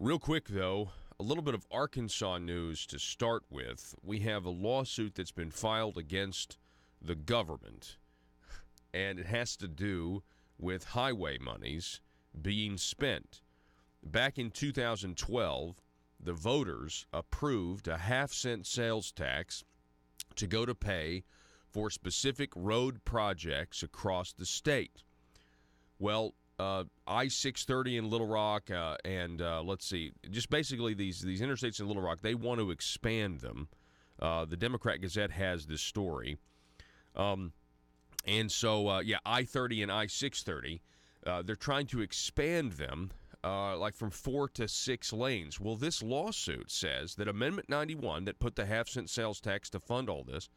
Real quick, though, a little bit of Arkansas news to start with. We have a lawsuit that's been filed against the government, and it has to do with highway monies being spent. Back in 2012, the voters approved a half-cent sales tax to go to pay for specific road projects across the state. Well, I-630 in Little Rock let's see, just basically these interstates in Little Rock, they want to expand them. The Democrat Gazette has this story. I-30 and I-630, they're trying to expand them like from 4 to 6 lanes. Well, this lawsuit says that Amendment 91 that put the half-cent sales tax to fund all this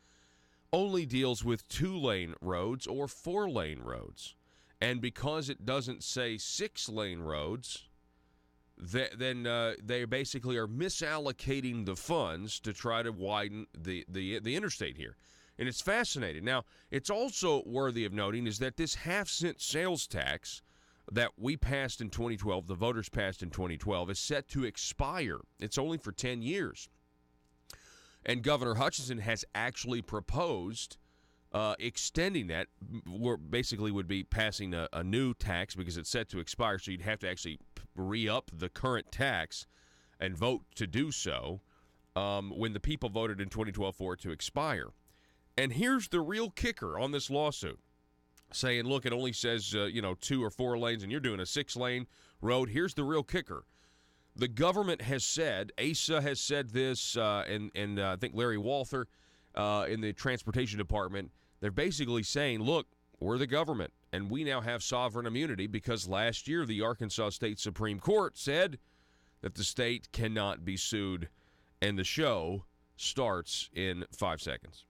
only deals with 2-lane roads or 4-lane roads. And because it doesn't say 6-lane roads, then they basically are misallocating the funds to try to widen the interstate here. And it's fascinating. Now, it's also worthy of noting is that this half-cent sales tax that we passed in 2012, the voters passed in 2012, is set to expire. It's only for 10 years. And Governor Hutchinson has actually proposed extending that, basically would be passing a new tax because it's set to expire, so you'd have to actually re-up the current tax and vote to do so when the people voted in 2012 for it to expire. And here's the real kicker on this lawsuit, saying, look, it only says, 2 or 4 lanes, and you're doing a 6-lane road. Here's the real kicker. The government has said, ASA has said this, and I think Larry Walther in the Transportation Department, they're basically saying, look, we're the government, and we now have sovereign immunity because last year the Arkansas State Supreme Court said that the state cannot be sued, and the show starts in 5 seconds.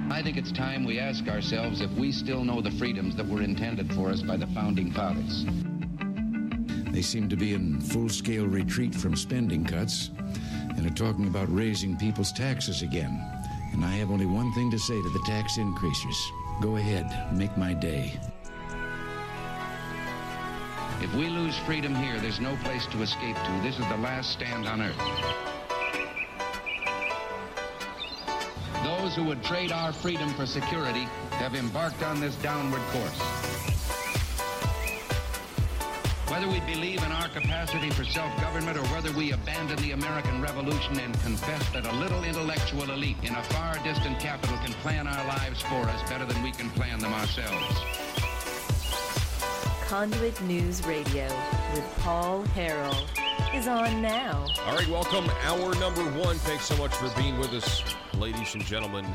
I think it's time we ask ourselves if we still know the freedoms that were intended for us by the Founding Fathers. They seem to be in full-scale retreat from spending cuts and are talking about raising people's taxes again. And I have only one thing to say to the tax increasers. Go ahead, make my day. If we lose freedom here, there's no place to escape to. This is the last stand on earth. Those who would trade our freedom for security have embarked on this downward course. Whether we believe in our capacity for self-government or whether we abandon the American Revolution and confess that a little intellectual elite in a far distant capital can plan our lives for us better than we can plan them ourselves. Conduit News Radio with Paul Harrell is on now. All right, welcome. Hour number 1. Thanks so much for being with us, ladies and gentlemen.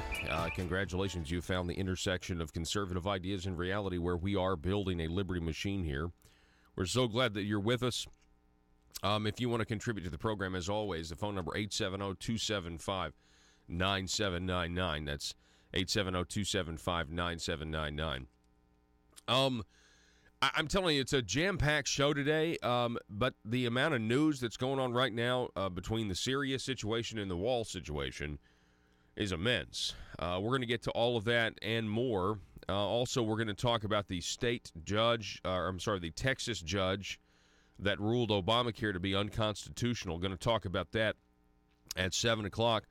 Congratulations. You found the intersection of conservative ideas and reality where we are building a liberty machine here. We're so glad that you're with us. If you want to contribute to the program, as always, the phone number 870-275-9799. That's 870-275-9799. I'm telling you, it's a jam-packed show today, but the amount of news that's going on right now between the Syria situation and the wall situation is immense. We're going to get to all of that and more. Also, we're going to talk about the the Texas judge that ruled Obamacare to be unconstitutional. Going to talk about that at 7 o'clock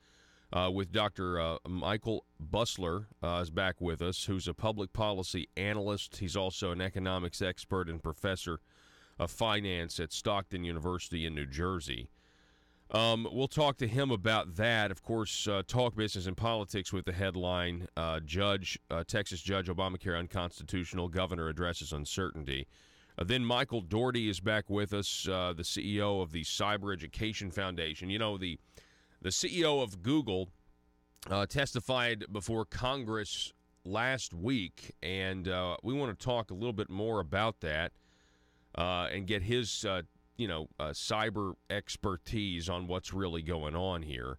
with Dr. Michael Busler is back with us, who's a public policy analyst. He's also an economics expert and professor of finance at Stockton University in New Jersey. We'll talk to him about that. Of course, talk business and politics with the headline, Texas Judge Obamacare unconstitutional, Governor addresses uncertainty. Then Michael Dougherty is back with us, the CEO of the Cyber Education Foundation. You know, the CEO of Google testified before Congress last week, and we want to talk a little bit more about that and get his cyber expertise on what's really going on here.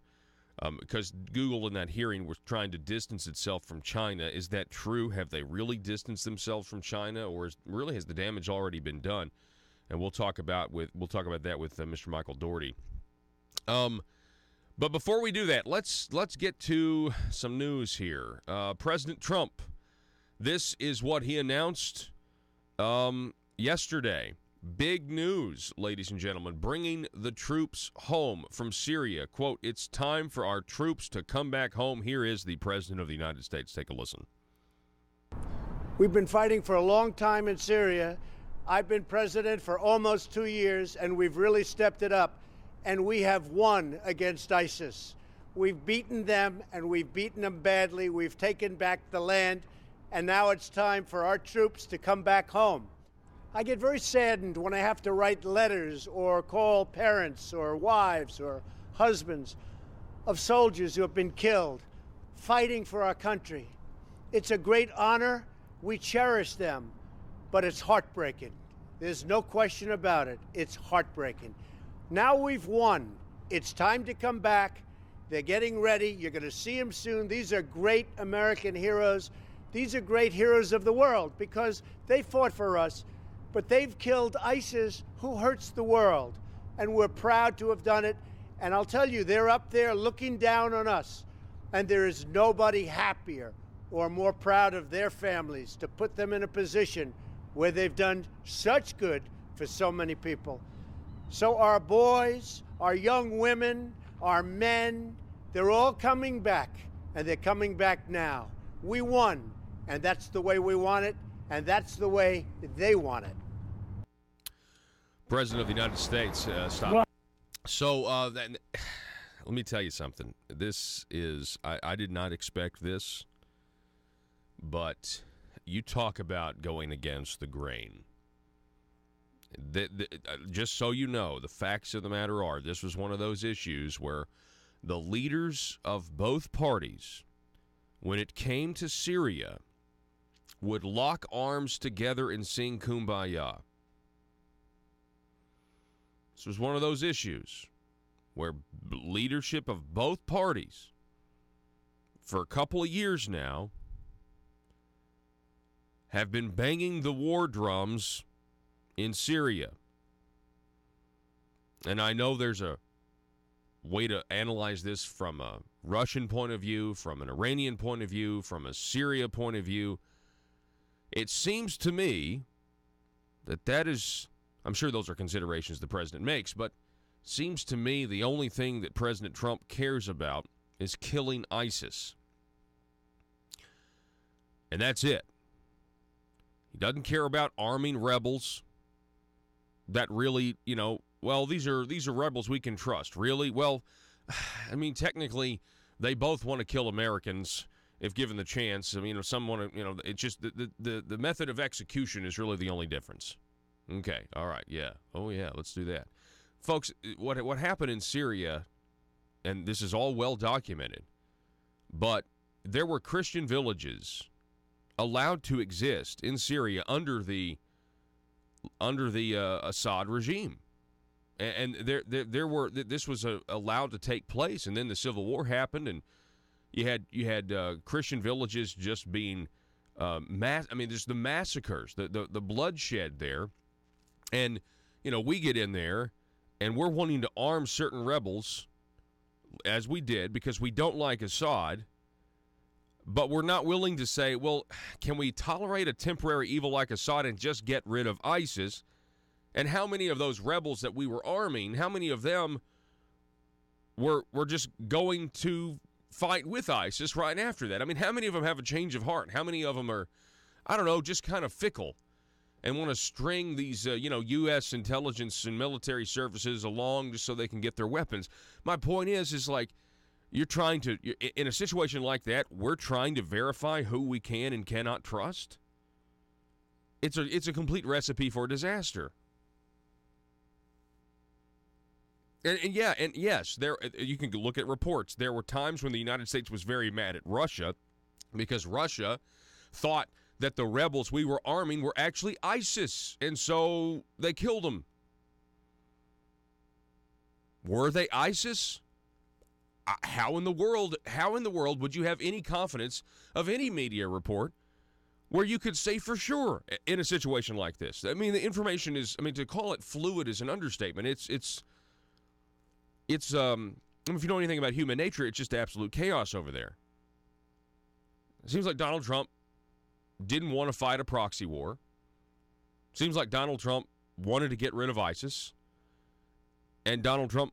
Because Google in that hearing was trying to distance itself from China. Is that true? Have they really distanced themselves from China, or has the damage already been done? and we'll talk about that with Mr. Michael Dougherty. But before we do that, let's get to some news here. President Trump, this is what he announced yesterday. Big news, ladies and gentlemen, bringing the troops home from Syria. Quote, "It's time for our troops to come back home." Here is the President of the United States. Take a listen. We've been fighting for a long time in Syria. I've been president for almost 2 years, and we've really stepped it up. And we have won against ISIS. We've beaten them, and we've beaten them badly. We've taken back the land, and now it's time for our troops to come back home. I get very saddened when I have to write letters or call parents or wives or husbands of soldiers who have been killed fighting for our country. It's a great honor. We cherish them, but it's heartbreaking. There's no question about it. It's heartbreaking. Now we've won. It's time to come back. They're getting ready. You're going to see them soon. These are great American heroes. These are great heroes of the world because they fought for us. But they've killed ISIS, who hurts the world. And we're proud to have done it. And I'll tell you, they're up there looking down on us. And there is nobody happier or more proud of their families to put them in a position where they've done such good for so many people. So our boys, our young women, our men, they're all coming back. And they're coming back now. We won. And that's the way we want it. And that's the way they want it. President of the United States, stop. So, let me tell you something. This is, I did not expect this, but you talk about going against the grain. Just so you know, the facts of the matter are, this was one of those issues where the leaders of both parties, when it came to Syria, would lock arms together and sing Kumbaya. This was one of those issues where leadership of both parties, for a couple of years now, have been banging the war drums in Syria. And I know there's a way to analyze this from a Russian point of view, from an Iranian point of view, from a Syria point of view. It seems to me that is, I'm sure those are considerations the president makes, but seems to me the only thing that President Trump cares about is killing ISIS. And that's it. He doesn't care about arming rebels that really, well, these are rebels we can trust. Really? Well, I mean, technically, they both want to kill Americans if given the chance. I mean, if someone, it's just the method of execution is really the only difference. Okay, all right, yeah. Oh, yeah, let's do that. Folks, what happened in Syria, and this is all well documented, but there were Christian villages allowed to exist in Syria under the Assad regime. And this was allowed to take place, and then the Civil War happened, and you had Christian villages just being there's the massacres, the bloodshed there, and we get in there, and we're wanting to arm certain rebels, as we did, because we don't like Assad, but we're not willing to say, well, can we tolerate a temporary evil like Assad and just get rid of ISIS? And how many of those rebels that we were arming, how many of them were just going to fight with ISIS right after that? I mean, how many of them have a change of heart? How many of them are, I don't know, just kind of fickle and want to string these, U.S. intelligence and military services along just so they can get their weapons? My point is like, you're trying to, in a situation like that, we're trying to verify who we can and cannot trust. It's a complete recipe for disaster. And yes, there you can look at reports. There were times when the United States was very mad at Russia because Russia thought that the rebels we were arming were actually ISIS, and so they killed them. Were they ISIS? How in the world would you have any confidence of any media report where you could say for sure in a situation like this. I mean, the information is, to call it fluid is an understatement. It's if you know anything about human nature, it's just absolute chaos over there. It seems like Donald Trump didn't want to fight a proxy war. Seems like Donald Trump wanted to get rid of ISIS. And Donald Trump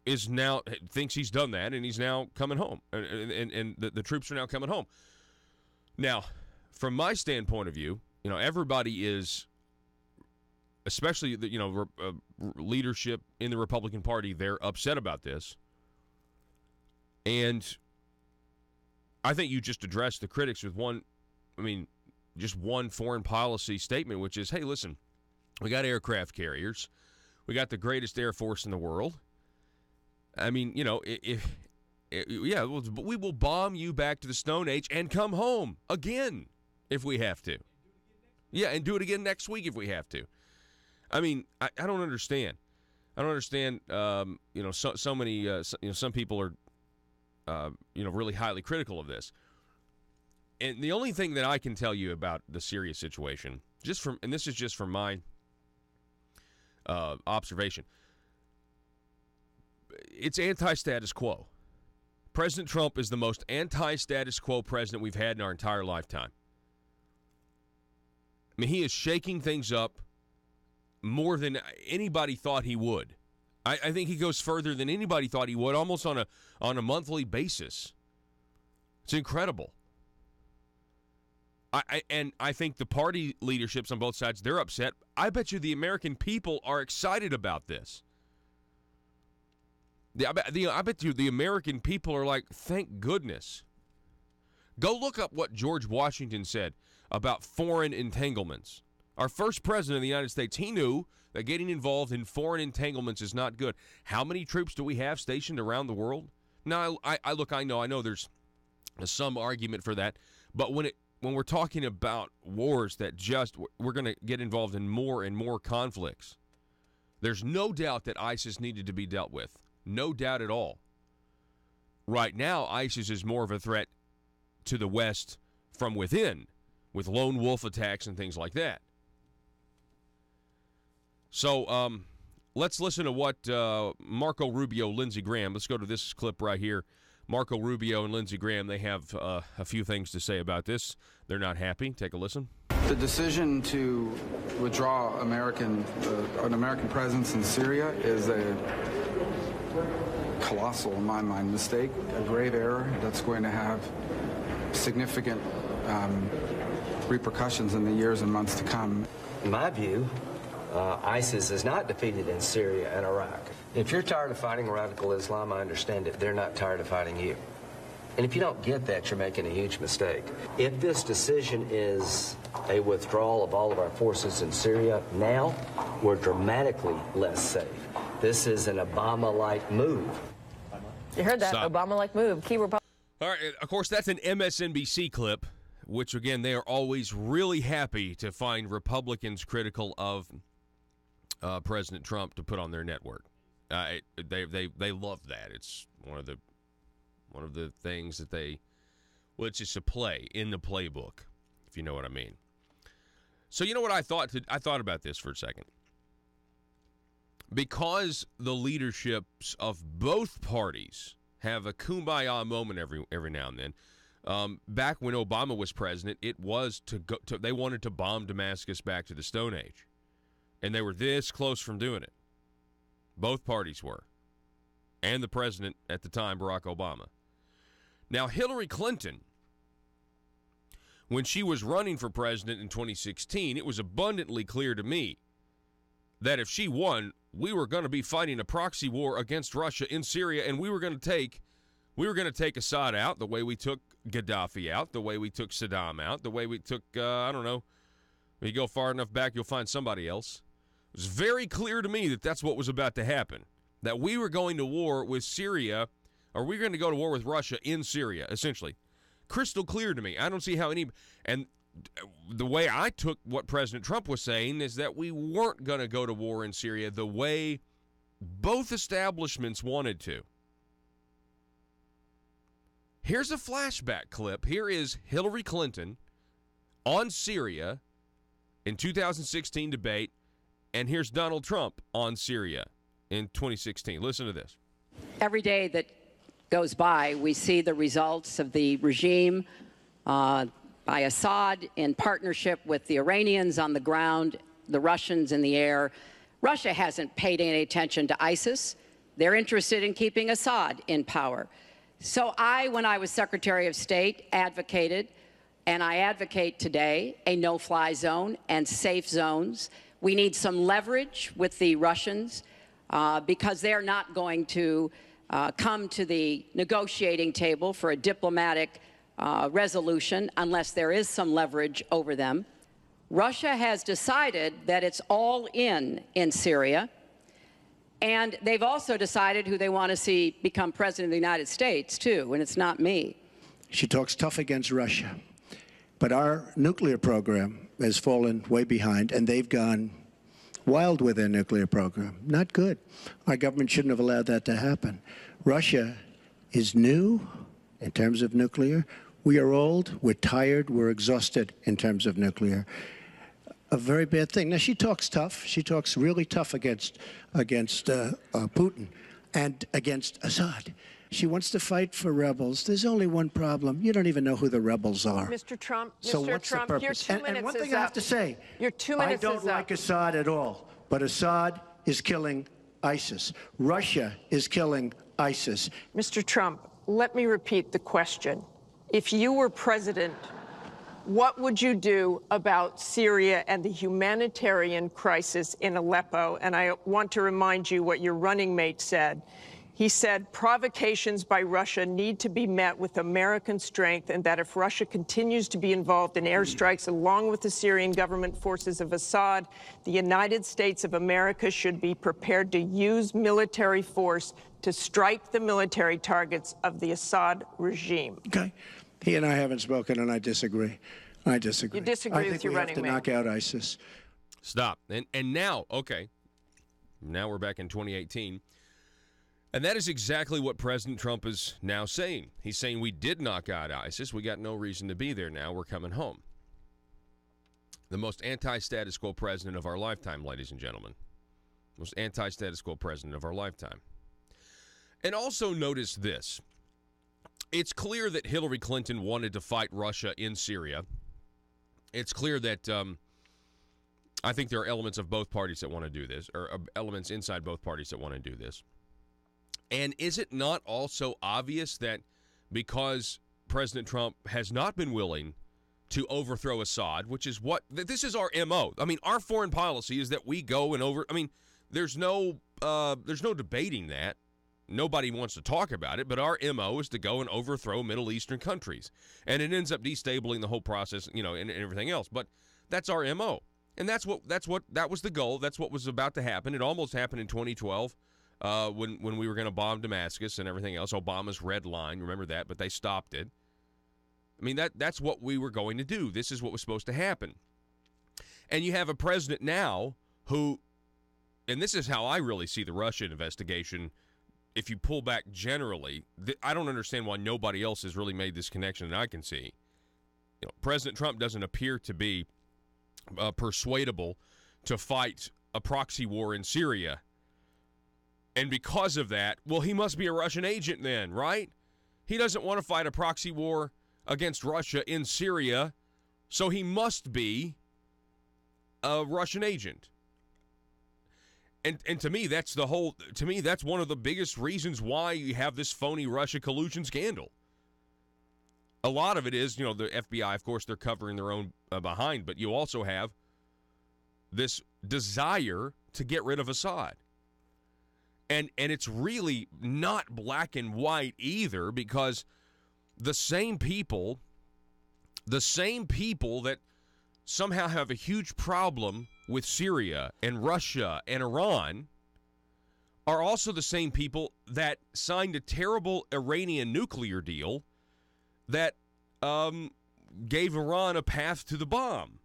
thinks he's done that, and he's now coming home. And the troops are now coming home. Now, from my standpoint of view, everybody is, especially the leadership in the Republican Party, they're upset about this. And I think you just addressed the critics with just one foreign policy statement, which is, hey, listen, we got aircraft carriers. We got the greatest Air Force in the world. We will bomb you back to the Stone Age and come home again if we have to. Yeah, and do it again next week if we have to. I don't understand. I don't understand. So many. Some people are, really highly critical of this. And the only thing that I can tell you about the Syria situation, and this is just from my observation, it's anti-status quo. President Trump is the most anti-status quo president we've had in our entire lifetime. He is shaking things up more than anybody thought he would. I think he goes further than anybody thought he would, almost on a monthly basis. It's incredible. I think the party leaderships on both sides, they're upset. I bet you the American people are excited about this. I bet you the American people are like, thank goodness. Go look up what George Washington said about foreign entanglements. Our first president of the United States, he knew that getting involved in foreign entanglements is not good. How many troops do we have stationed around the world? Now, I know there's some argument for that, but when we're talking about wars that we're going to get involved in more and more conflicts, there's no doubt that ISIS needed to be dealt with. No doubt at all. Right now, ISIS is more of a threat to the West from within, with lone wolf attacks and things like that. So let's listen to what Marco Rubio, Lindsey Graham. Let's go to this clip right here. Marco Rubio and Lindsey Graham, they have a few things to say about this. They're not happy. Take a listen. The decision to withdraw an American presence in Syria is a colossal, in my mind, mistake, a grave error that's going to have significant repercussions in the years and months to come. In my view, ISIS is not defeated in Syria and Iraq. If you're tired of fighting radical Islam, I understand it. They're not tired of fighting you. And if you don't get that, you're making a huge mistake. If this decision is a withdrawal of all of our forces in Syria, now we're dramatically less safe. This is an Obama-like move. You heard that, Stop. Obama-like move. Key All right, of course, that's an MSNBC clip, which, again, they are always really happy to find Republicans critical of President Trump to put on their network. They love that. It's one of the things that it's just a play in the playbook, if you know what I mean. So you know what I thought about this for a second. Because the leaderships of both parties have a kumbaya moment every now and then. Back when Obama was president, it was they wanted to bomb Damascus back to the Stone Age, and they were this close from doing it. Both parties were, and the president at the time, Barack Obama. Now, Hillary Clinton, when she was running for president in 2016, it was abundantly clear to me that if she won, we were going to be fighting a proxy war against Russia in Syria, and we were going to take Assad out the way we took Gaddafi out, the way we took Saddam out, the way we took, I don't know, if you go far enough back, you'll find somebody else. It was very clear to me that that's what was about to happen, that we were going to war with Syria, or we were going to go to war with Russia in Syria, essentially. Crystal clear to me. I don't see how and the way I took what President Trump was saying is that we weren't going to go to war in Syria the way both establishments wanted to. Here's a flashback clip. Here is Hillary Clinton on Syria in 2016 debate, and here's Donald Trump on Syria in 2016. Listen to this. Every day that goes by, we see the results of the regime by Assad in partnership with the Iranians on the ground, the Russians in the air. Russia hasn't paid any attention to ISIS. They're interested in keeping Assad in power. So when I was Secretary of State, advocated, and I advocate today, a no-fly zone and safe zones. We need some leverage with the Russians because they're not going to come to the negotiating table for a diplomatic resolution unless there is some leverage over them. Russia has decided that it's all in Syria, and they've also decided who they want to see become president of the United States, too, and it's not me. She talks tough against Russia, but our nuclear program has fallen way behind, and they've gone wild with their nuclear program. Not good. Our government shouldn't have allowed that to happen. Russia is new in terms of nuclear. We are old, we're tired, we're exhausted in terms of nuclear. A very bad thing. Now, she talks tough. She talks really tough against Putin and against Assad. She wants to fight for rebels. There's only one problem. You don't even know who the rebels are. Mr. Trump, so Mr. what's Trump, the purpose? your 2 minutes and one is thing I have to say, your 2 minutes I don't is like up. Assad at all, but Assad is killing ISIS. Russia is killing ISIS. Mr. Trump, let me repeat the question. If you were president, what would you do about Syria and the humanitarian crisis in Aleppo? And I want to remind you what your running mate said. He said provocations by Russia need to be met with American strength, and that if Russia continues to be involved in airstrikes along with the Syrian government forces of Assad, the United States of America should be prepared to use military force to strike the military targets of the Assad regime. Okay. He and I haven't spoken, and I disagree. I disagree. You disagree with your running mate. I think we have to knock out ISIS. Stop. And now, okay, now we're back in 2018. And that is exactly what President Trump is now saying. He's saying we did knock out ISIS. We got no reason to be there now. We're coming home. The most anti-status quo president of our lifetime, ladies and gentlemen. Most anti-status quo president of our lifetime. And also notice this. It's clear that Hillary Clinton wanted to fight Russia in Syria. It's clear that I think there are elements of both parties that want to do this, or elements inside both parties that want to do this. And is it not also obvious that because President Trump has not been willing to overthrow Assad, which is what this is our MO. I mean, our foreign policy is that we go and there's no debating that. Nobody wants to talk about it, but our MO is to go and overthrow Middle Eastern countries. And it ends up destabilizing the whole process, and everything else. But that's our MO. And that was the goal. That's what was about to happen. It almost happened in 2012 when we were going to bomb Damascus and everything else. Obama's red line, remember that, but they stopped it. I mean, that's what we were going to do. This is what was supposed to happen. And you have a president now who, and this is how I really see the Russia investigation. If you pull back generally, I don't understand why nobody else has really made this connection that I can see. President Trump doesn't appear to be persuadable to fight a proxy war in Syria. And because of that, well, he must be a Russian agent then, right? He doesn't want to fight a proxy war against Russia in Syria, so he must be a Russian agent. And to me, that's one of the biggest reasons why you have this phony Russia collusion scandal. A lot of it is, the FBI, of course, they're covering their own behind, but you also have this desire to get rid of Assad. And it's really not black and white either, because the same people that somehow have a huge problem with Syria and Russia and Iran are also the same people that signed a terrible Iranian nuclear deal that gave Iran a path to the bomb.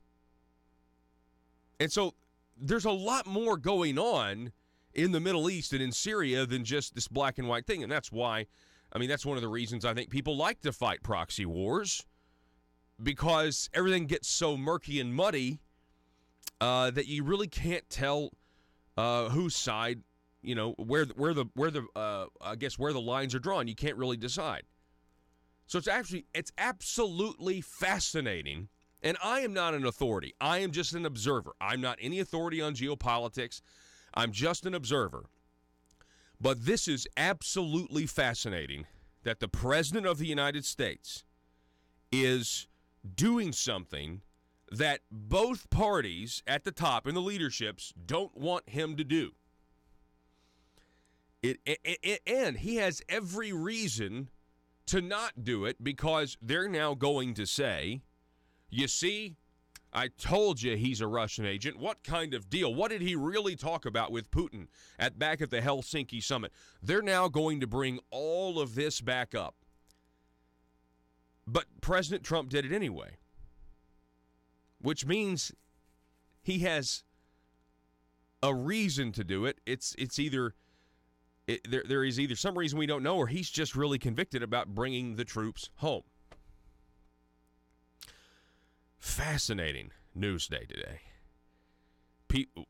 And so there's a lot more going on in the Middle East and in Syria than just this black and white thing. And that's why, that's one of the reasons I think people like to fight proxy wars, because everything gets so murky and muddy that you really can't tell whose side, where the lines are drawn. You can't really decide. So it's absolutely fascinating. And I am not an authority. I am just an observer. I'm not any authority on geopolitics. I'm just an observer. But this is absolutely fascinating that the President of the United States is doing something that both parties at the top in the leaderships don't want him to do. And he has every reason to not do it because they're now going to say, you see, I told you he's a Russian agent. What kind of deal? What did he really talk about with Putin back at the Helsinki summit? They're now going to bring all of this back up. But President Trump did it anyway, which means he has a reason to do it. There is either some reason we don't know, or he's just really convicted about bringing the troops home. Fascinating news day today.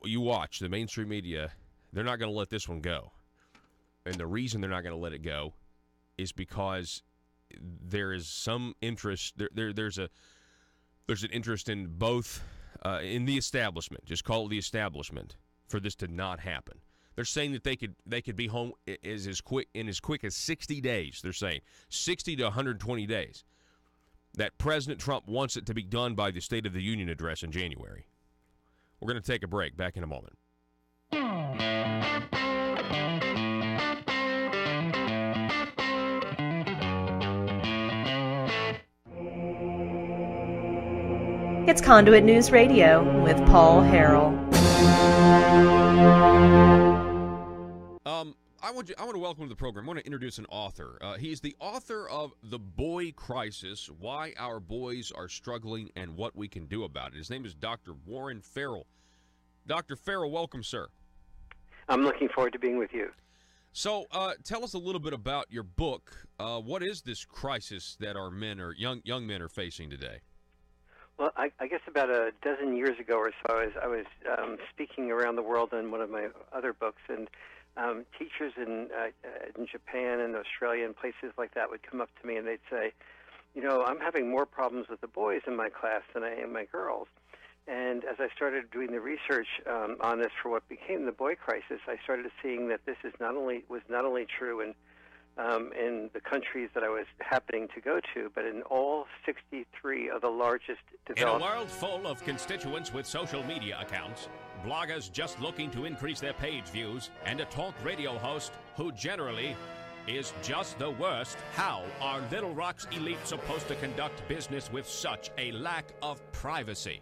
You watch the mainstream media, they're not going to let this one go. And the reason they're not going to let it go is because there is some interest. There's an interest in both, in the establishment, just call it the establishment, for this to not happen. They're saying that they could be home as quick as 60 days. They're saying 60 to 120 days. That President Trump wants it to be done by the State of the Union address in January. We're going to take a break. Back in a moment. It's Conduit News Radio with Paul Harrell. I want to welcome to the program. I want to introduce an author. He's the author of The Boy Crisis, Why Our Boys Are Struggling and What We Can Do About It. His name is Dr. Warren Farrell. Dr. Farrell, welcome, sir. I'm looking forward to being with you. So tell us a little bit about your book. What is this crisis that our young men are facing today? Well, I guess about a dozen years ago or so, I was speaking around the world in one of my other books, and teachers in Japan and Australia and places like that would come up to me and they'd say, I'm having more problems with the boys in my class than I am my girls. And as I started doing the research on this for what became the boy crisis, I started seeing that this was not only true in the countries that I was happening to go to, but in all 63 of the largest developed... In a world full of constituents with social media accounts, bloggers just looking to increase their page views, and a talk radio host who generally is just the worst, how are Little Rock's elite supposed to conduct business with such a lack of privacy?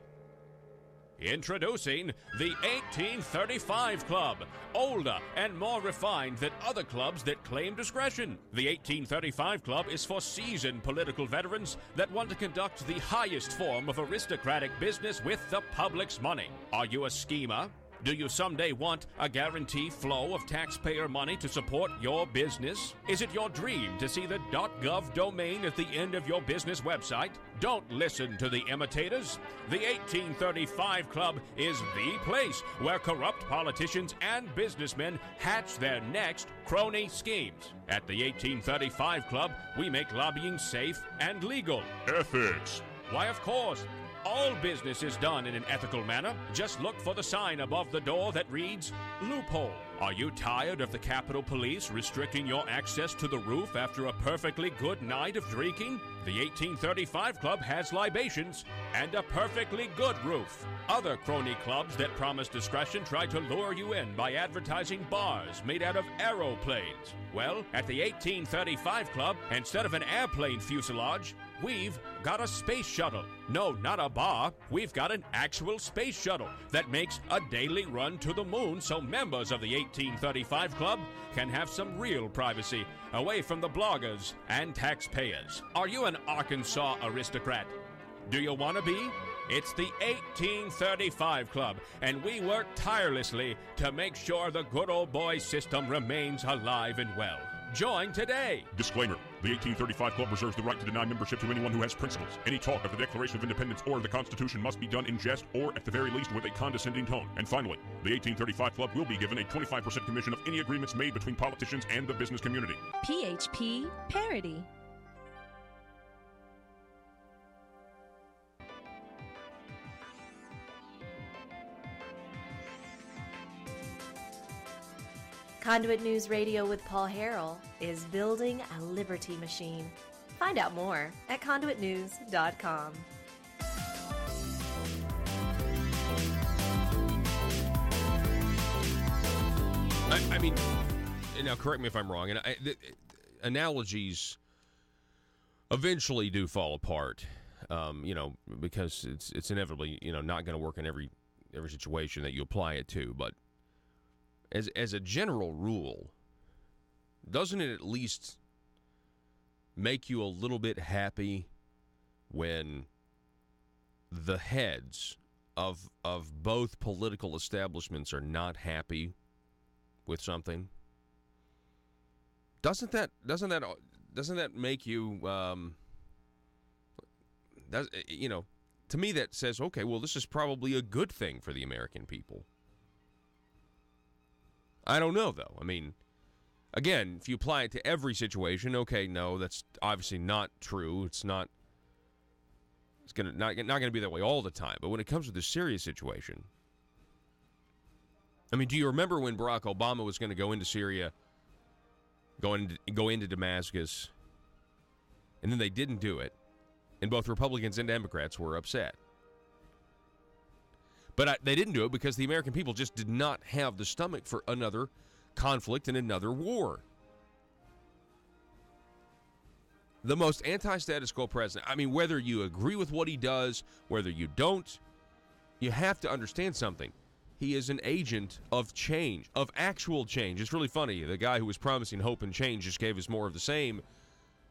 Introducing the 1835 Club, older and more refined than other clubs that claim discretion. The 1835 Club is for seasoned political veterans that want to conduct the highest form of aristocratic business with the public's money. Are you a schemer? Do you someday want a guaranteed flow of taxpayer money to support your business? Is it your dream to see the .gov domain at the end of your business website? Don't listen to the imitators. The 1835 Club is the place where corrupt politicians and businessmen hatch their next crony schemes. At the 1835 Club, we make lobbying safe and legal. Ethics. Why, of course. All business is done in an ethical manner. Just look for the sign above the door that reads, loophole. Are you tired of the Capitol Police restricting your access to the roof after a perfectly good night of drinking? The 1835 Club has libations and a perfectly good roof. Other crony clubs that promise discretion try to lure you in by advertising bars made out of aeroplanes. Well, at the 1835 Club, instead of an airplane fuselage, we've got a space shuttle. No, not a bar. We've got an actual space shuttle that makes a daily run to the moon so members of the 1835 Club can have some real privacy away from the bloggers and taxpayers. Are you an Arkansas aristocrat? Do you want to be? It's the 1835 Club, and we work tirelessly to make sure the good old boy system remains alive and well. Join today. Disclaimer. The 1835 Club reserves the right to deny membership to anyone who has principles. Any talk of the Declaration of Independence or the Constitution must be done in jest or, at the very least, with a condescending tone. And finally, the 1835 Club will be given a 25% commission of any agreements made between politicians and the business community. PHP Parody. Conduit News Radio with Paul Harrell is building a liberty machine. Find out more at conduitnews.com. I mean, now correct me if I'm wrong, and analogies eventually do fall apart, because it's inevitably, not going to work in every situation that you apply it to, but as a general rule, doesn't it at least make you a little bit happy when the heads of both political establishments are not happy with something? Doesn't that make you to me that says, okay, well, this is probably a good thing for the American people. I don't know, though. I mean, again, if you apply it to every situation, okay, no, that's obviously not true. It's not going to be that way all the time. But when it comes to this serious situation, I mean, do you remember when Barack Obama was going to go into Syria, go into Damascus, and then they didn't do it, and both Republicans and Democrats were upset? But they didn't do it because the American people just did not have the stomach for another conflict and another war. The most anti-status quo president, I mean, whether you agree with what he does, whether you don't, you have to understand something. He is an agent of change, of actual change. It's really funny. The guy who was promising hope and change just gave us more of the same.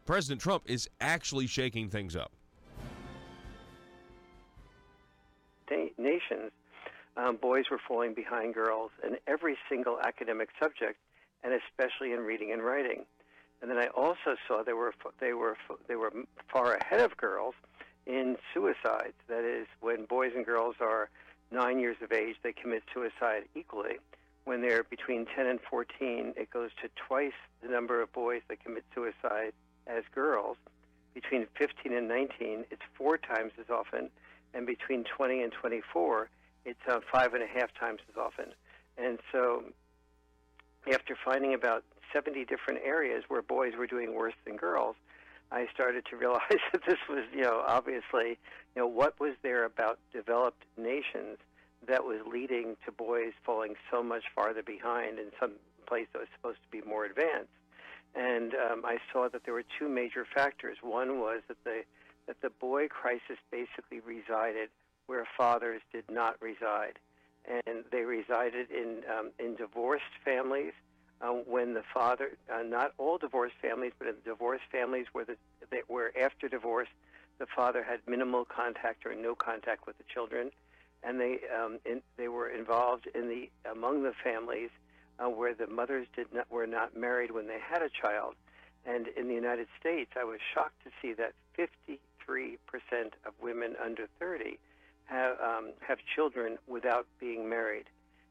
President Trump is actually shaking things up. Nations, boys were falling behind girls in every single academic subject, and especially in reading and writing. And then I also saw they were far ahead of girls in suicides. That is, when boys and girls are 9 years of age, they commit suicide equally. When they're between 10 and 14, it goes to twice the number of boys that commit suicide as girls. Between 15 and 19, it's 4 times as often. And between 20 and 24, it's 5.5 times as often. And so after finding about 70 different areas where boys were doing worse than girls, I started to realize that this was, obviously, what was there about developed nations that was leading to boys falling so much farther behind in some place that was supposed to be more advanced. And I saw that there were 2 major factors. One was that the boy crisis basically resided where fathers did not reside, and they resided in divorced families. When the father, not all divorced families, but in divorced families where after divorce the father had minimal contact or no contact with the children, and they were involved among the families where the mothers were not married when they had a child. And in the United States, I was shocked to see that 53% of women under 30 have children without being married.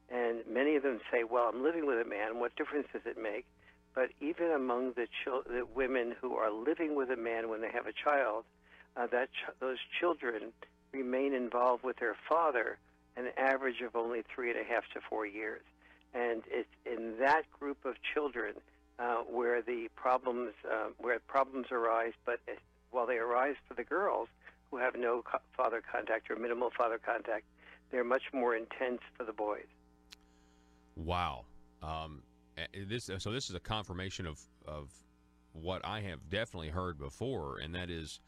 And many of them say, well, I'm living with a man, what difference does it make? But even among the women who are living with a man when they have a child, those children remain involved with their father an average of only 3.5 to 4 years. And it's in that group of children where problems arise, but while they arise for the girls who have no father contact or minimal father contact, they're much more intense for the boys. Wow. This is a confirmation of what I have definitely heard before, and that is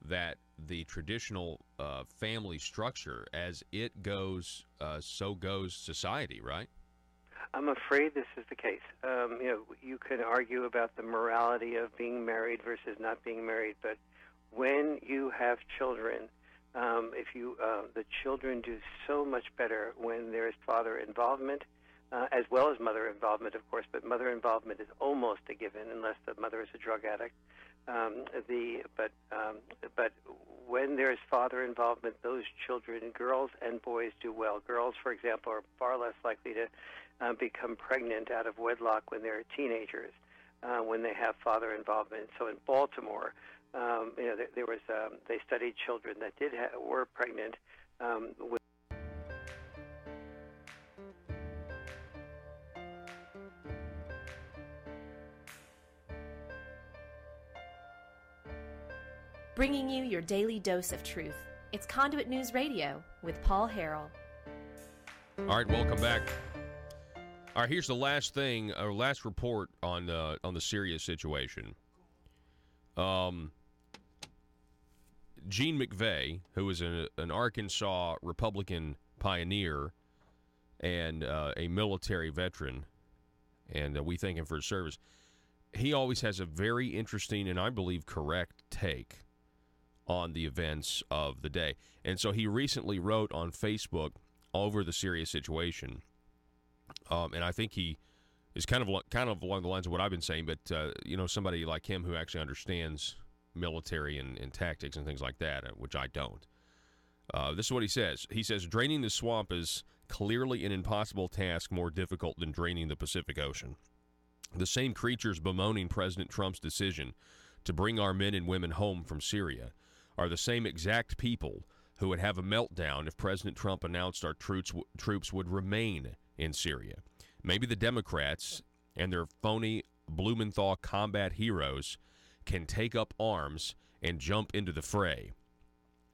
that the traditional family structure, as it goes, so goes society, right? I'm afraid this is the case. You can argue about the morality of being married versus not being married, but when you have children, the children do so much better when there is father involvement. as well as mother involvement, of course, but mother involvement is almost a given unless the mother is a drug addict. But when there's father involvement, those children, girls and boys, do well. Girls, for example, are far less likely to become pregnant out of wedlock when they're teenagers when they have father involvement. So in Baltimore, there was they studied children that were pregnant with. Bringing you your daily dose of truth. It's Conduit News Radio with Paul Harrell. All right, welcome back. All right, here's the last thing, or last report on the Syria situation. Gene McVeigh, who is an Arkansas Republican pioneer and a military veteran, and we thank him for his service, he always has a very interesting and I believe correct take on the events of the day. And so he recently wrote on Facebook over the Syria situation, and I think he is kind of along the lines of what I've been saying, but somebody like him who actually understands military and tactics and things like that, which I don't. This is what he says. He says, draining the swamp is clearly an impossible task, more difficult than draining the Pacific Ocean. The same creatures bemoaning President Trump's decision to bring our men and women home from Syria are the same exact people who would have a meltdown if President Trump announced our troops would remain in Syria. Maybe the Democrats and their phony Blumenthal combat heroes can take up arms and jump into the fray,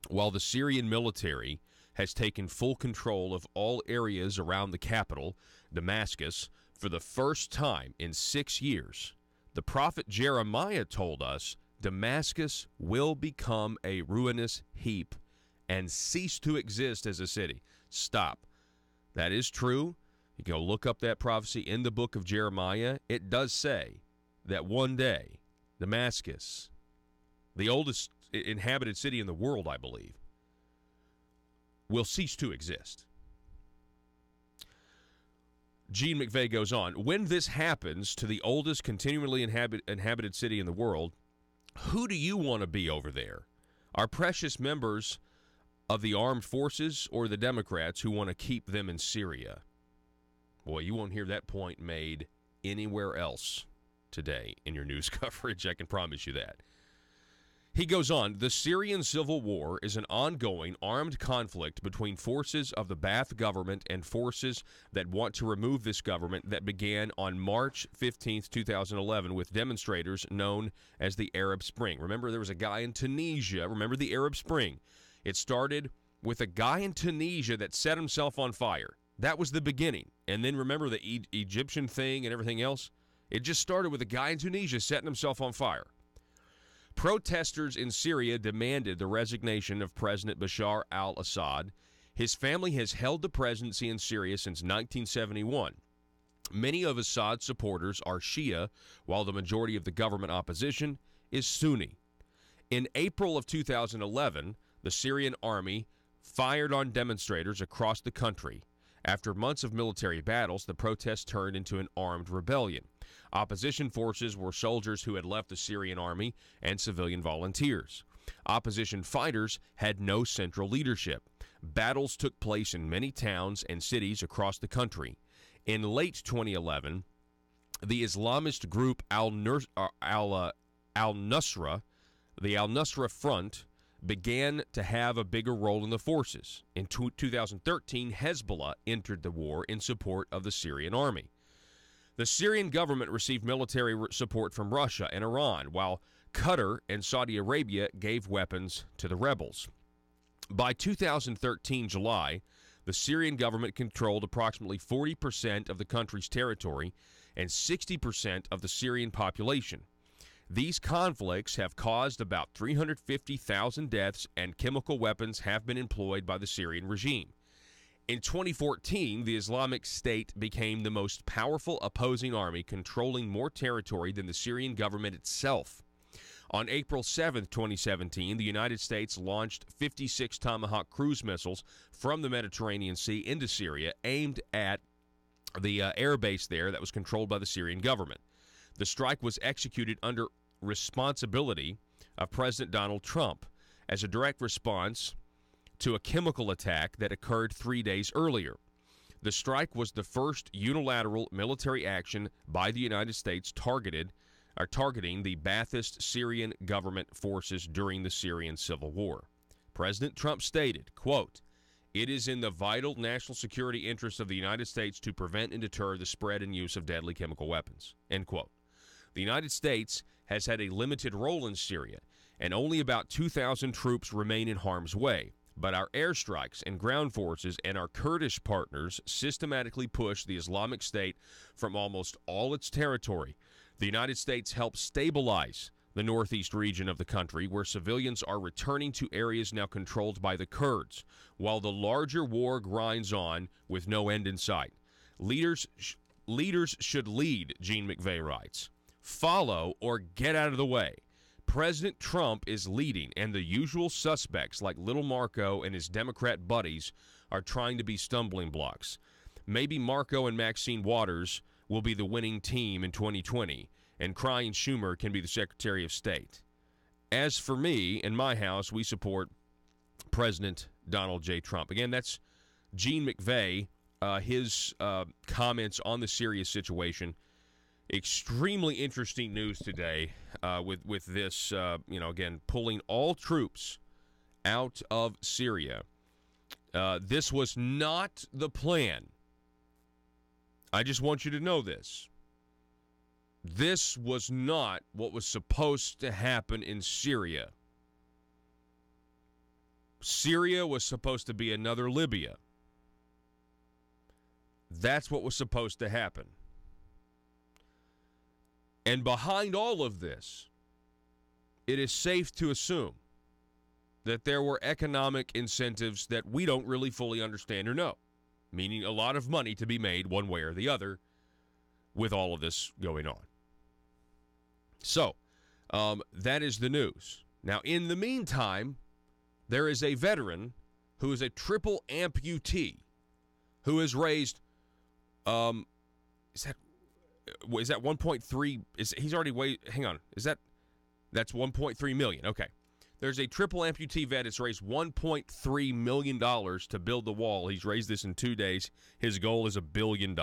while the Syrian military has taken full control of all areas around the capital, Damascus, for the first time in 6 years. The prophet Jeremiah told us Damascus will become a ruinous heap and cease to exist as a city. Stop. That is true. You can go look up that prophecy in the book of Jeremiah. It does say that one day Damascus, the oldest inhabited city in the world, I believe, will cease to exist. Gene McVeigh goes on, when this happens to the oldest continually inhabited city in the world, who do you want to be over there? Our precious members of the armed forces or the Democrats who want to keep them in Syria? Boy, you won't hear that point made anywhere else today in your news coverage. I can promise you that. He goes on, the Syrian civil war is an ongoing armed conflict between forces of the Ba'ath government and forces that want to remove this government that began on March 15th, 2011 with demonstrators known as the Arab Spring. Remember, there was a guy in Tunisia. Remember the Arab Spring? It started with a guy in Tunisia that set himself on fire. That was the beginning. And then remember the Egyptian thing and everything else? It just started with a guy in Tunisia setting himself on fire. Protesters in Syria demanded the resignation of President Bashar al-Assad. His family has held the presidency in Syria since 1971. Many of Assad's supporters are Shia, while the majority of the government opposition is Sunni. In April of 2011, the Syrian army fired on demonstrators across the country. After months of military battles, the protests turned into an armed rebellion. Opposition forces were soldiers who had left the Syrian army and civilian volunteers. Opposition fighters had no central leadership. Battles took place in many towns and cities across the country. In late 2011, the Islamist group Al-Nusra, the Al-Nusra Front, began to have a bigger role in the forces. In 2013, Hezbollah entered the war in support of the Syrian army. The Syrian government received military support from Russia and Iran, while Qatar and Saudi Arabia gave weapons to the rebels. By 2013 July, the Syrian government controlled approximately 40% of the country's territory and 60% of the Syrian population. These conflicts have caused about 350,000 deaths, and chemical weapons have been employed by the Syrian regime. In 2014, the Islamic State became the most powerful opposing army, controlling more territory than the Syrian government itself. On April 7, 2017, the United States launched 56 Tomahawk cruise missiles from the Mediterranean Sea into Syria, aimed at air base there that was controlled by the Syrian government. The strike was executed under responsibility of President Donald Trump as a direct response to a chemical attack that occurred 3 days earlier. The strike was the first unilateral military action by the United States targeting the Ba'athist Syrian government forces during the Syrian civil war. President Trump stated, quote, "It is in the vital national security interests of the United States to prevent and deter the spread and use of deadly chemical weapons," end quote. The United States has had a limited role in Syria, and only about 2,000 troops remain in harm's way. But our airstrikes and ground forces and our Kurdish partners systematically push the Islamic State from almost all its territory. The United States helps stabilize the northeast region of the country, where civilians are returning to areas now controlled by the Kurds, while the larger war grinds on with no end in sight. Leaders should lead, Gene McVeigh writes. Follow or get out of the way. President Trump is leading, and the usual suspects like Little Marco and his Democrat buddies are trying to be stumbling blocks. Maybe Marco and Maxine Waters will be the winning team in 2020, and Crying Schumer can be the Secretary of State. As for me and my house, we support President Donald J. Trump. Again, that's Gene McVeigh, his comments on the Syria situation. Extremely interesting news today with this, again, pulling all troops out of Syria. This was not the plan. I just want you to know this. This was not what was supposed to happen in Syria. Syria was supposed to be another Libya. That's what was supposed to happen. And behind all of this, it is safe to assume that there were economic incentives that we don't really fully understand or know, meaning a lot of money to be made one way or the other with all of this going on. So, that is the news. Now, in the meantime, there is a veteran who is a triple amputee who has raised, is that 1.3? He's already hang on. That's 1.3 million. Okay. There's a triple amputee vet that's raised $1.3 million to build the wall. He's raised this in 2 days. His goal is $1 billion.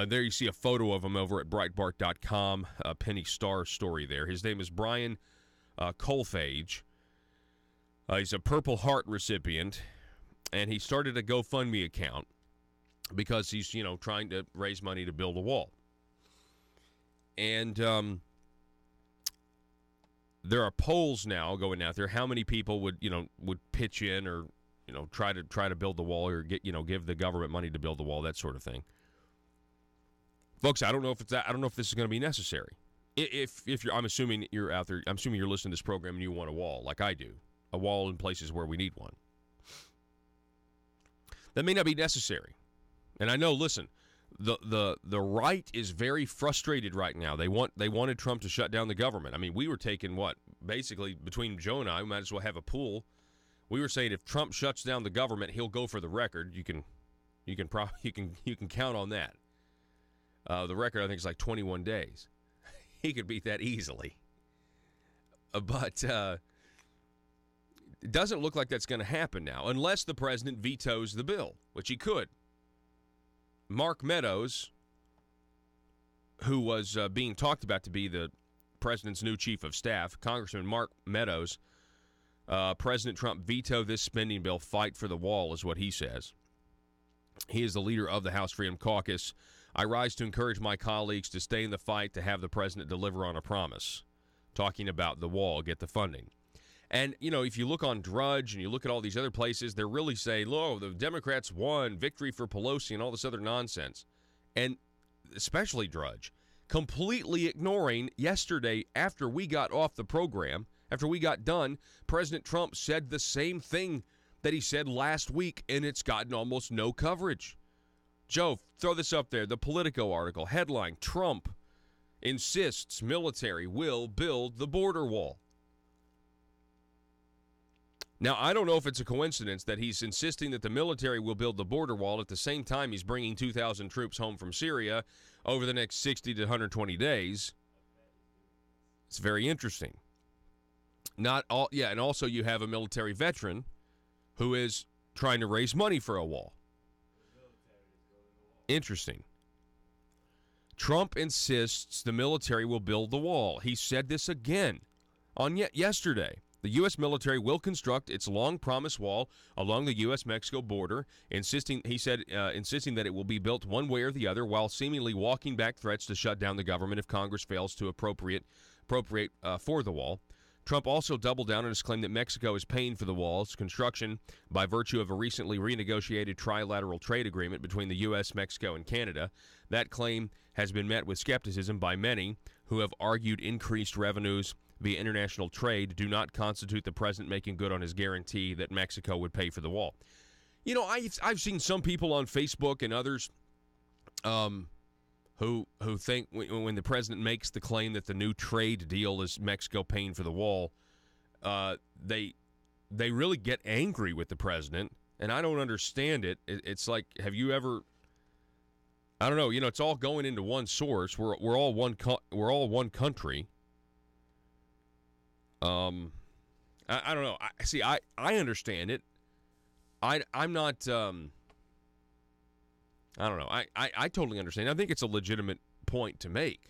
There you see a photo of him over at Breitbart.com, a Penny Star story there. His name is Brian Colfage. He's a Purple Heart recipient, and he started a GoFundMe account because he's, trying to raise money to build a wall. And there are polls now going out there. How many people would pitch in or, try to build the wall or give the government money to build the wall, that sort of thing. Folks, I don't know if it's that. I don't know if this is going to be necessary. If I'm assuming you're out there. I'm assuming you're listening to this program and you want a wall, like I do, a wall in places where we need one. That may not be necessary. And I know, listen, the right is very frustrated right now. They wanted Trump to shut down the government. I mean, we were taking basically between Joe and I, we might as well have a pool. We were saying if Trump shuts down the government, he'll go for the record. You can count on that. The record, I think, is like 21 days. He could beat that easily. But it doesn't look like that's going to happen now, unless the president vetoes the bill, which he could. Mark Meadows, who was being talked about to be the president's new chief of staff, Congressman Mark Meadows, President Trump vetoed this spending bill. Fight for the wall is what he says. He is the leader of the House Freedom Caucus. I rise to encourage my colleagues to stay in the fight to have the president deliver on a promise. Talking about the wall, get the funding. And, if you look on Drudge and you look at all these other places, they're really saying, the Democrats won, victory for Pelosi and all this other nonsense. And especially Drudge, completely ignoring yesterday after we got off the program, after we got done, President Trump said the same thing that he said last week, and it's gotten almost no coverage. Joe, throw this up there. The Politico article, headline, Trump insists military will build the border wall. Now, I don't know if it's a coincidence that he's insisting that the military will build the border wall at the same time he's bringing 2,000 troops home from Syria over the next 60 to 120 days. It's very interesting. And also you have a military veteran who is trying to raise money for a wall. Interesting. Trump insists the military will build the wall. He said this again on yesterday. The U.S. military will construct its long-promised wall along the U.S.-Mexico border, insisting that it will be built one way or the other, while seemingly walking back threats to shut down the government if Congress fails to appropriate for the wall. Trump also doubled down on his claim that Mexico is paying for the wall's construction by virtue of a recently renegotiated trilateral trade agreement between the U.S., Mexico, and Canada. That claim has been met with skepticism by many who have argued increased revenues via international trade do not constitute the president making good on his guarantee that Mexico would pay for the wall. You know, I've seen some people on Facebook and others who think when the president makes the claim that the new trade deal is Mexico paying for the wall, they really get angry with the president, and I don't understand it. It's like, have you ever? I don't know. You know, it's all going into one source. We're all one country. I don't know. I understand it. I'm not. I don't know. I totally understand. I think it's a legitimate point to make.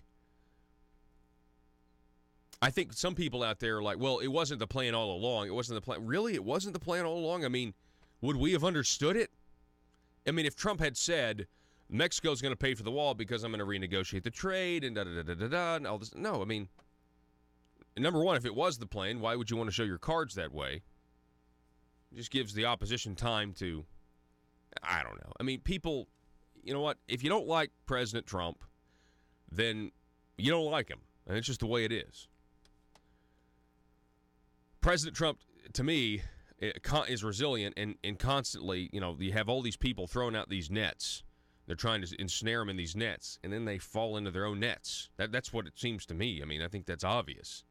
I think some people out there are like, well, it wasn't the plan all along. It wasn't the plan. Really? It wasn't the plan all along? I mean, would we have understood it? I mean, if Trump had said, Mexico's going to pay for the wall because I'm going to renegotiate the trade and da-da-da-da-da-da and all this. No, I mean, number one, if it was the plan, why would you want to show your cards that way? It just gives the opposition time to, I don't know. I mean, people, you know what? If you don't like President Trump, then you don't like him. And it's just the way it is. President Trump, to me, is resilient and constantly, you know, you have all these people throwing out these nets. They're trying to ensnare them in these nets, and then they fall into their own nets. That's what it seems to me. I mean, I think that's obvious.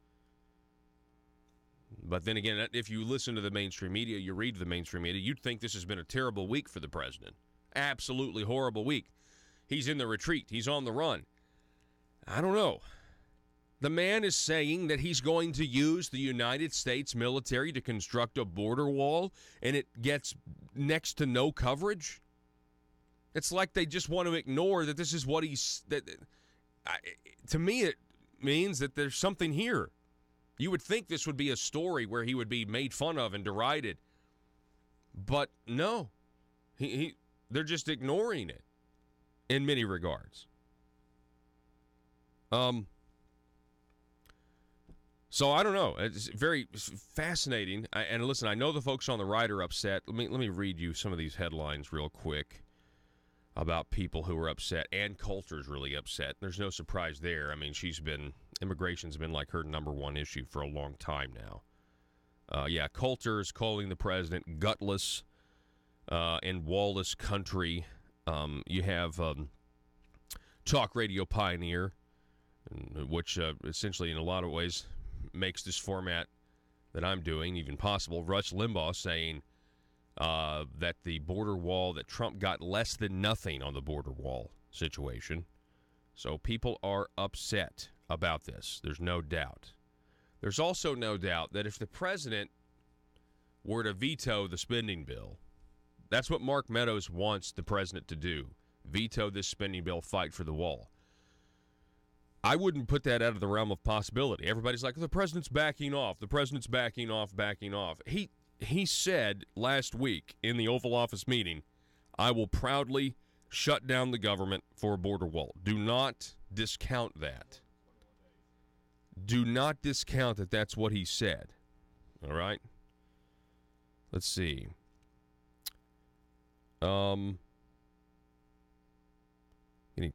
But then again, if you listen to the mainstream media, you read the mainstream media, you'd think this has been a terrible week for the president. Absolutely horrible week. He's in the retreat. He's on the run. I don't know. The man is saying that he's going to use the United States military to construct a border wall, and it gets next to no coverage. It's like they just want to ignore that this is what to me, it means that there's something here. You would think this would be a story where he would be made fun of and derided. But no. They're just ignoring it in many regards. So I don't know. It's very fascinating. And listen, I know the folks on the right are upset. Let me read you some of these headlines real quick about people who are upset. Ann Coulter's really upset. There's no surprise there. I mean, immigration's been like her number one issue for a long time now. Coulter's calling the president gutless and wall-less country. You have Talk Radio Pioneer, which essentially in a lot of ways makes this format that I'm doing even possible. Rush Limbaugh saying that the border wall, that Trump got less than nothing on the border wall situation. So people are upset about this. There's no doubt. There's also no doubt that if the president were to veto the spending bill, that's what Mark Meadows wants the president to do. Veto this spending bill, fight for the wall. I wouldn't put that out of the realm of possibility. Everybody's like, the president's backing off. The president's backing off. He said last week in the Oval Office meeting, I will proudly shut down the government for a border wall. Do not discount that. Do not discount that that's what he said. All right? Let's see. Getting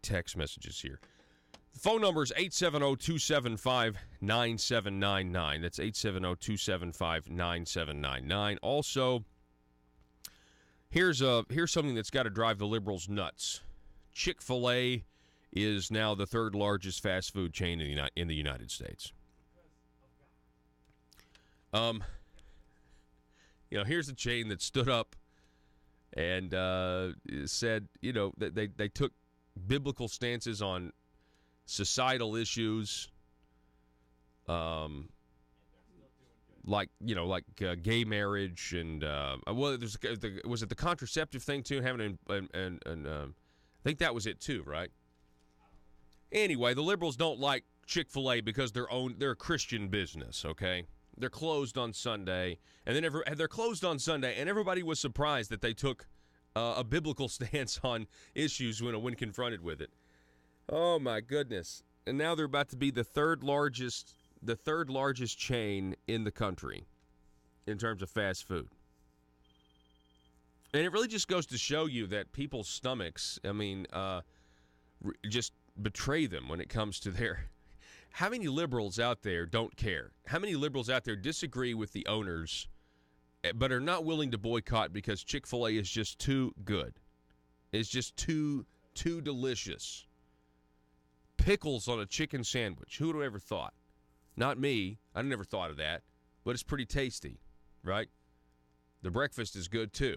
text messages here. The phone number is 870-275-9799. That's 870-275-9799. Also, here's something that's got to drive the liberals nuts. Chick-fil-A is now the third largest fast food chain in the United States. here's a chain that stood up and said, that they took biblical stances on societal issues, like gay marriage and was it the contraceptive thing too? Having and I think that was it too, right? Anyway, the liberals don't like Chick-fil-A because they're a Christian business. Okay, they're closed on Sunday, and then they're closed on Sunday, and everybody was surprised that they took a biblical stance on issues when confronted with it. Oh my goodness! And now they're about to be the third largest chain in the country in terms of fast food. And it really just goes to show you that people's stomachs, just betray them when it comes to their... How many liberals out there don't care? How many liberals out there disagree with the owners but are not willing to boycott because Chick-fil-A is just too good? It's just too delicious. Pickles on a chicken sandwich. Who would have ever thought? Not me. I never thought of that. But it's pretty tasty, right? The breakfast is good, too.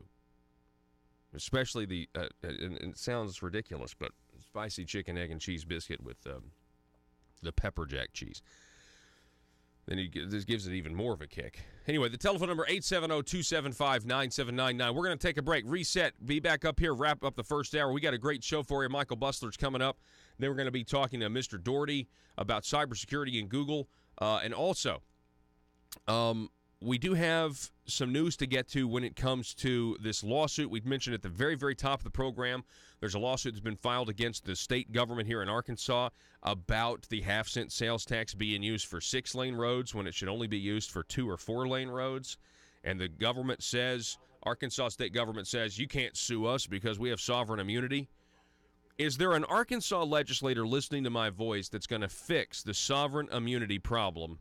Especially and it sounds ridiculous, but spicy chicken, egg, and cheese biscuit with the pepper jack cheese. Then this gives it even more of a kick. Anyway, the telephone number, 870-275-9799. We're going to take a break, reset, be back up here, wrap up the first hour. We got a great show for you. Michael Bustler's coming up. Then we're going to be talking to Mr. Doherty about cybersecurity and Google. And also, we do have some news to get to when it comes to this lawsuit. We've mentioned at the very, very top of the program, there's a lawsuit that's been filed against the state government here in Arkansas about the half-cent sales tax being used for 6-lane roads when it should only be used for 2- or 4-lane roads. And the government says, Arkansas state government says, you can't sue us because we have sovereign immunity. Is there an Arkansas legislator listening to my voice that's going to fix the sovereign immunity problem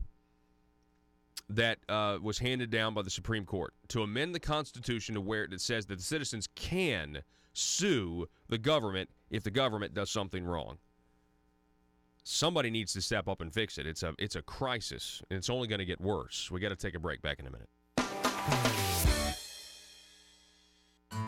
that was handed down by the Supreme Court to amend the Constitution to where it says that the citizens can sue the government if the government does something wrong? Somebody needs to step up and fix it. It's a crisis, and it's only going to get worse. We got to take a break. Back in a minute.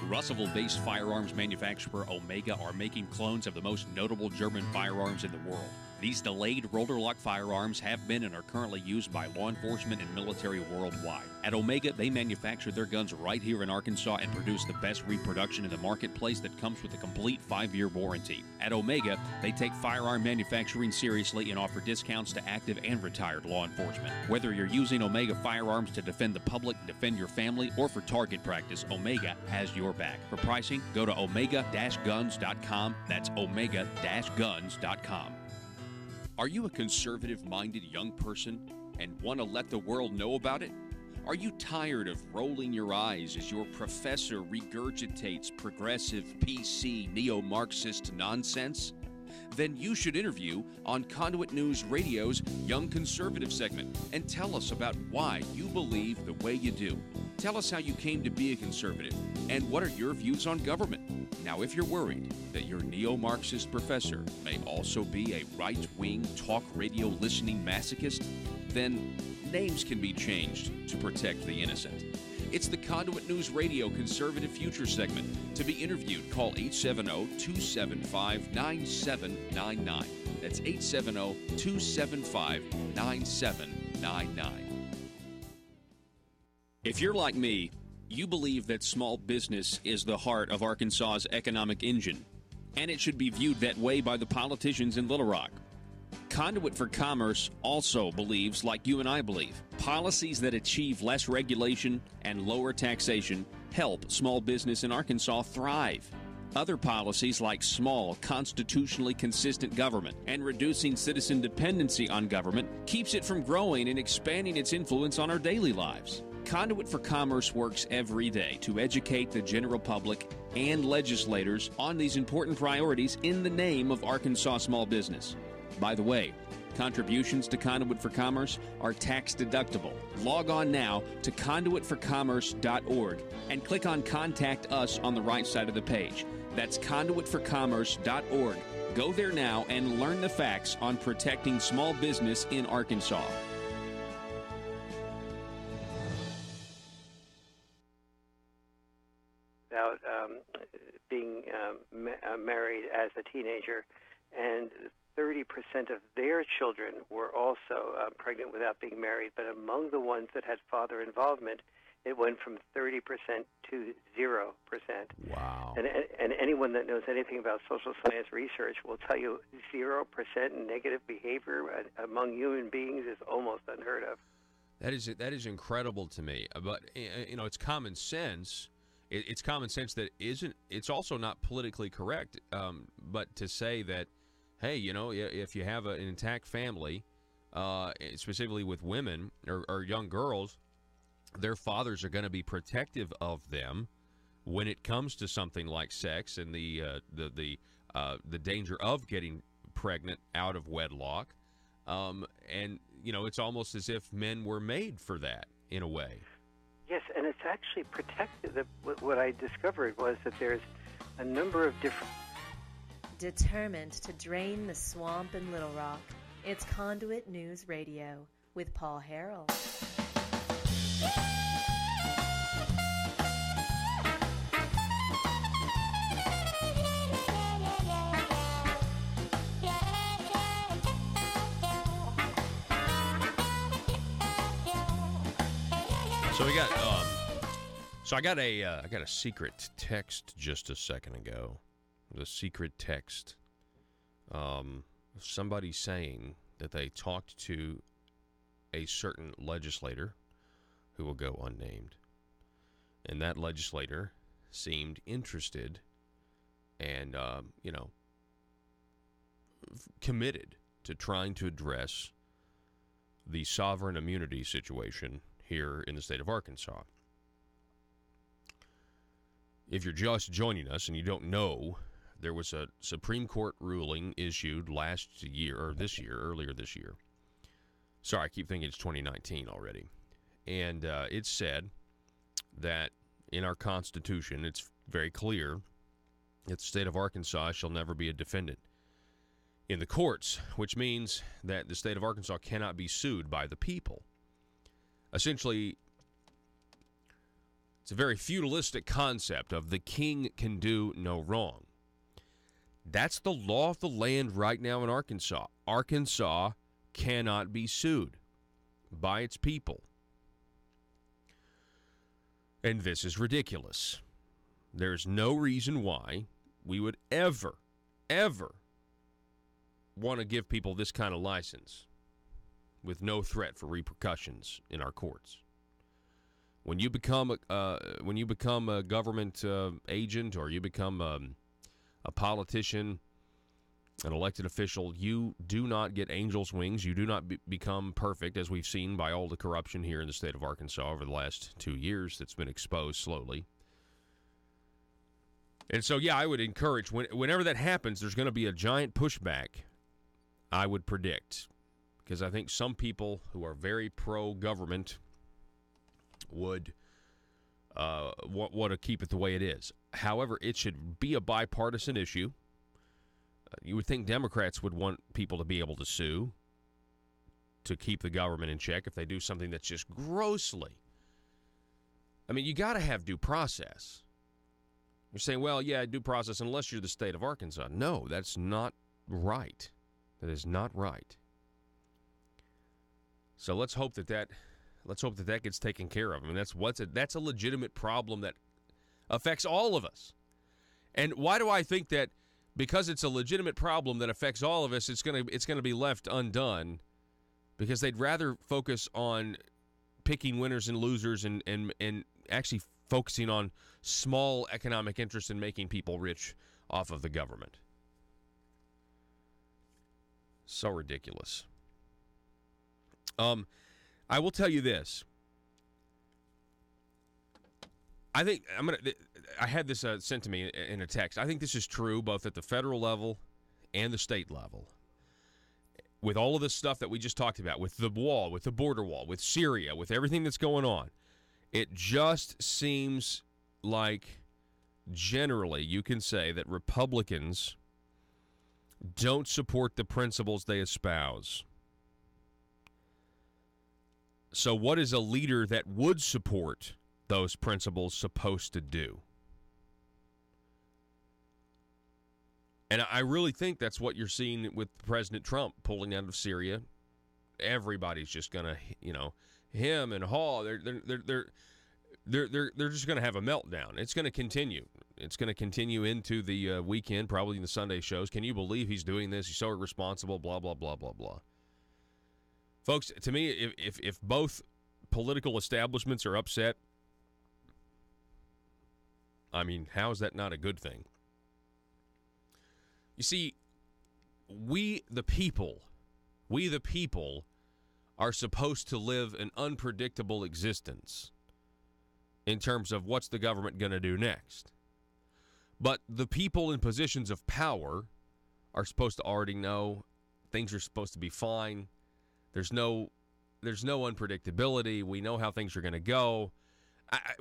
Russellville-based firearms manufacturer Omega are making clones of the most notable German firearms in the world. These delayed rotor-lock firearms have been and are currently used by law enforcement and military worldwide. At Omega, they manufacture their guns right here in Arkansas and produce the best reproduction in the marketplace that comes with a complete 5-year warranty. At Omega, they take firearm manufacturing seriously and offer discounts to active and retired law enforcement. Whether you're using Omega firearms to defend the public, defend your family, or for target practice, Omega has your back. For pricing, go to omega-guns.com. That's omega-guns.com. Are you a conservative-minded young person and want to let the world know about it? Are you tired of rolling your eyes as your professor regurgitates progressive, PC, neo-Marxist nonsense? Then you should interview on Conduit News Radio's Young Conservative segment and tell us about why you believe the way you do. Tell us how you came to be a conservative and what are your views on government. Now, if you're worried that your neo-Marxist professor may also be a right-wing talk radio listening masochist, then names can be changed to protect the innocent. It's the Conduit News Radio Conservative Future segment. To be interviewed, call 870-275-9799. That's 870-275-9799. If you're like me, you believe that small business is the heart of Arkansas's economic engine, and it should be viewed that way by the politicians in Little Rock. Conduit for Commerce also believes, like you and I believe, policies that achieve less regulation and lower taxation help small business in Arkansas thrive. Other policies like small, constitutionally consistent government and reducing citizen dependency on government keeps it from growing and expanding its influence on our daily lives. Conduit for Commerce works every day to educate the general public and legislators on these important priorities in the name of Arkansas small business. By the way, contributions to Conduit for Commerce are tax deductible. Log on now to conduitforcommerce.org and click on Contact Us on the right side of the page. That's conduitforcommerce.org. Go there now and learn the facts on protecting small business in Arkansas. as a teenager, and 30% of their children were also pregnant without being married. But among the ones that had father involvement, it went from 30% to 0%. Wow. And anyone that knows anything about social science research will tell you 0% negative behavior among human beings is almost unheard of. That is incredible to me. But it's common sense. It's common sense that isn't. It's also not politically correct. But to say that, hey, if you have an intact family, specifically with women or young girls, their fathers are going to be protective of them when it comes to something like sex and the danger of getting pregnant out of wedlock. And it's almost as if men were made for that in a way. Yes, and it's actually protected. What I discovered was that there's a number of different... Determined to drain the swamp in Little Rock, it's Conduit News Radio with Paul Harrell. So we got, I got a secret text just a second ago. The secret text, somebody saying that they talked to a certain legislator who will go unnamed, and that legislator seemed interested and committed to trying to address the sovereign immunity situation here in the state of Arkansas. If you're just joining us and you don't know, there was a Supreme Court ruling issued earlier this year. Sorry, I keep thinking it's 2019 already. And it said that in our Constitution, it's very clear that the state of Arkansas shall never be a defendant in the courts, which means that the state of Arkansas cannot be sued by the people. Essentially, it's a very feudalistic concept of the king can do no wrong. That's the law of the land right now in Arkansas. Arkansas cannot be sued by its people. And this is ridiculous. There's no reason why we would ever want to give people this kind of license with no threat for repercussions in our courts. When you become a government agent, or you become a politician, an elected official, you do not get angel's wings. You do not become perfect, as we've seen by all the corruption here in the state of Arkansas over the last 2 years that's been exposed slowly. And so, yeah, I would encourage, whenever that happens, there's going to be a giant pushback, I would predict. Because I think some people who are very pro-government would want to keep it the way it is. However, it should be a bipartisan issue. You would think Democrats would want people to be able to sue to keep the government in check if they do something that's just grossly. I mean, you got to have due process. You're saying, well, yeah, due process unless you're the state of Arkansas. No, that's not right. That is not right. So let's hope that gets taken care of. I mean, that's a legitimate problem that affects all of us. And why do I think that? Because it's a legitimate problem that affects all of us, it's gonna be left undone, because they'd rather focus on picking winners and losers and actually focusing on small economic interests and making people rich off of the government. So ridiculous. I will tell you this. I had this sent to me in a text. I think this is true both at the federal level and the state level. With all of this stuff that we just talked about, with the wall, with the border wall, with Syria, with everything that's going on, it just seems like generally you can say that Republicans don't support the principles they espouse. So what is a leader that would support those principles supposed to do? And I really think that's what you're seeing with President Trump pulling out of Syria. Everybody's just gonna, him and Hall. They're just gonna have a meltdown. It's gonna continue. It's gonna continue into the weekend, probably in the Sunday shows. Can you believe he's doing this? He's so irresponsible. Blah blah blah blah blah. Folks, to me, if both political establishments are upset, I mean, how is that not a good thing? You see, we the people are supposed to live an unpredictable existence in terms of what's the government going to do next. But the people in positions of power are supposed to already know things are supposed to be fine. There's no unpredictability. We know how things are going to go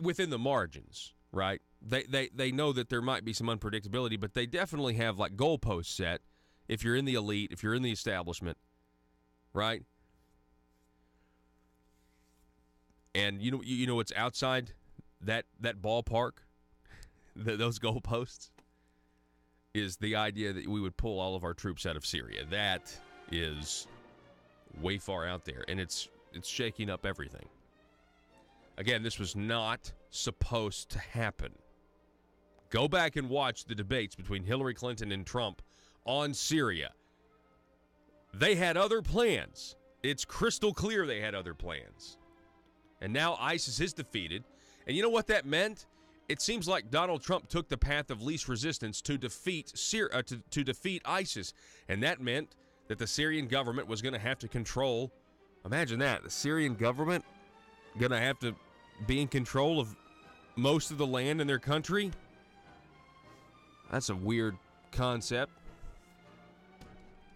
within the margins, right? They know that there might be some unpredictability, but they definitely have like goalposts set if you're in the elite, if you're in the establishment, right? And you know what's outside that ballpark, those goalposts, is the idea that we would pull all of our troops out of Syria. That is way far out there, and it's shaking up everything. Again, this was not supposed to happen. Go back and watch the debates between Hillary Clinton and Trump on Syria. They had other plans. It's crystal clear they had other plans. And now ISIS is defeated. And you know what that meant? It seems like Donald Trump took the path of least resistance to defeat to defeat ISIS. And that meant that the Syrian government was going to have to control, imagine that, the Syrian government going to have to be in control of most of the land in their country? That's a weird concept.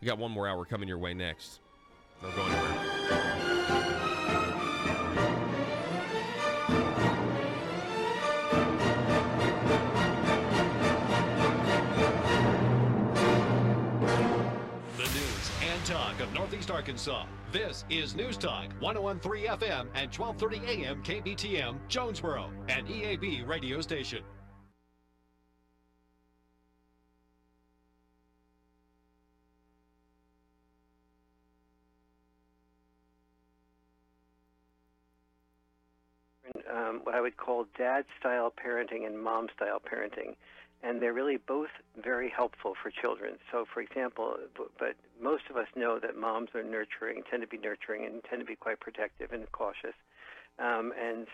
We got one more hour coming your way next. Don't go anywhere. The news and talk of Northeast Arkansas. This is News Talk 101.3 FM and 12:30 AM KBTM, Jonesboro, an EAB radio station. What I would call dad-style parenting and mom-style parenting. And they're really both very helpful for children. So, for example, but most of us know that moms are nurturing, tend to be nurturing, and tend to be quite protective and cautious. And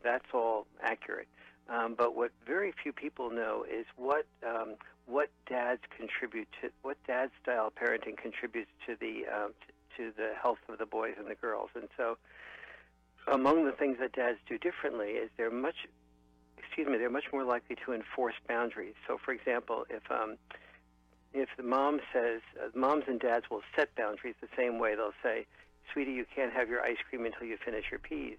that's all accurate. But what very few people know is what dads contribute to, what dad-style parenting contributes to the health of the boys and the girls. And so, among the things that dads do differently is they're much more likely to enforce boundaries. So, for example, if the mom says, moms and dads will set boundaries the same way. They'll say, "Sweetie, you can't have your ice cream until you finish your peas."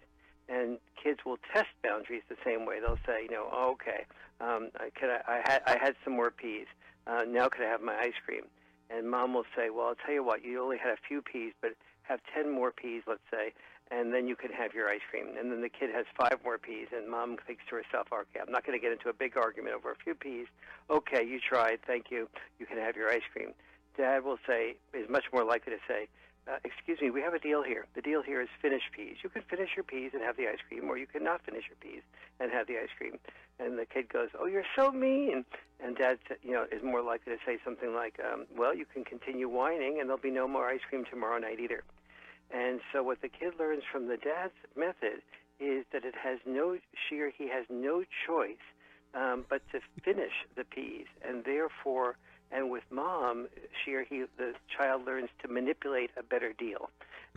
And kids will test boundaries the same way. They'll say, "Oh, okay, I had some more peas. Now could I have my ice cream?" And mom will say, "Well, I'll tell you what, you only had a few peas, but have 10 more peas, let's say, and then you can have your ice cream." And then the kid has 5 more peas, and mom thinks to herself, "Okay, I'm not going to get into a big argument over a few peas. Okay, you tried. Thank you. You can have your ice cream." Dad will say, is much more likely to say, "Excuse me, we have a deal here. The deal here is finish peas. You can finish your peas and have the ice cream, or you cannot finish your peas and have the ice cream." And the kid goes, "Oh, you're so mean." And dad, is more likely to say something like, "Well, you can continue whining, and there'll be no more ice cream tomorrow night either." And so what the kid learns from the dad's method is that he has no choice but to finish the peas. And therefore, and with mom, the child learns to manipulate a better deal.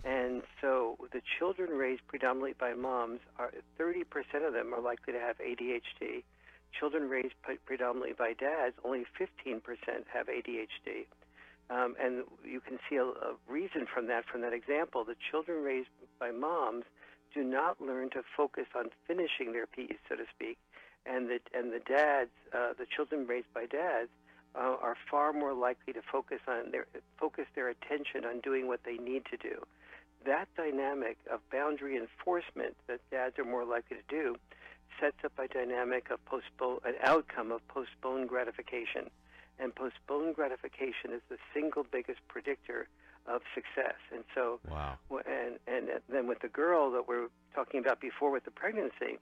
And so the children raised predominantly by moms, 30% of them are likely to have ADHD. Children raised predominantly by dads, only 15% have ADHD. And you can see a reason from that example. The children raised by moms do not learn to focus on finishing their peas, so to speak, and the dads, the children raised by dads, are far more likely to focus their attention on doing what they need to do. That dynamic of boundary enforcement that dads are more likely to do sets up a dynamic of an outcome of postponed gratification. and postponed gratification is the single biggest predictor of success. And so, and then with the girl that we're talking about before with the pregnancy,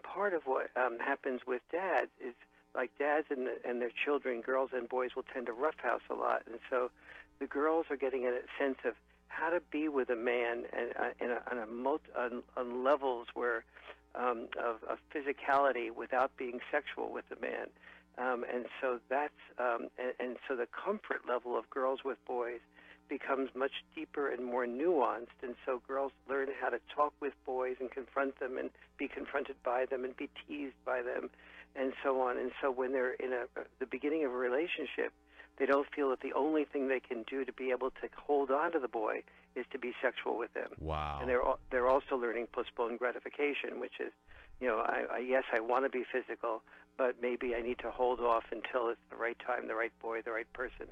part of what happens with dads is, like, dads and their children, girls and boys, will tend to roughhouse a lot. And so the girls are getting a sense of how to be with a man and on levels where of physicality without being sexual with the man. And so that's and so the comfort level of girls with boys becomes much deeper and more nuanced, and so girls learn how to talk with boys and confront them and be confronted by them and be teased by them and so on. And so when they're in the beginning of a relationship, they don't feel that the only thing they can do to be able to hold on to the boy is to be sexual with them. Wow. And they're also learning postponed gratification, which is, yes, I want to be physical, but maybe I need to hold off until it's the right time, the right boy, the right person.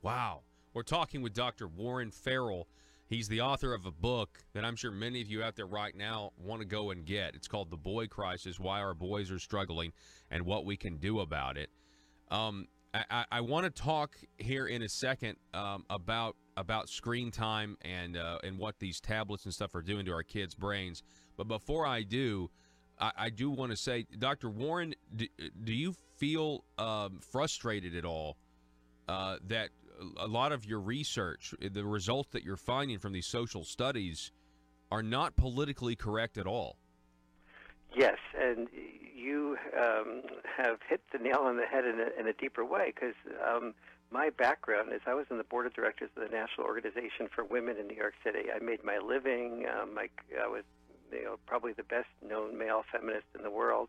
Wow. We're talking with Dr. Warren Farrell. He's the author of a book that I'm sure many of you out there right now want to go and get. It's called The Boy Crisis, Why Our Boys Are Struggling and What We Can Do About It. I want to talk here in a second about screen time and what these tablets and stuff are doing to our kids' brains. But before I do, I do want to say, Dr. Warren, do you feel frustrated at all that a lot of your research, the results that you're finding from these social studies, are not politically correct at all? Yes, and you have hit the nail on the head in a deeper way, because my background is I was in the board of directors of the National Organization for Women in New York City. I made my living. I was probably the best known male feminist in the world.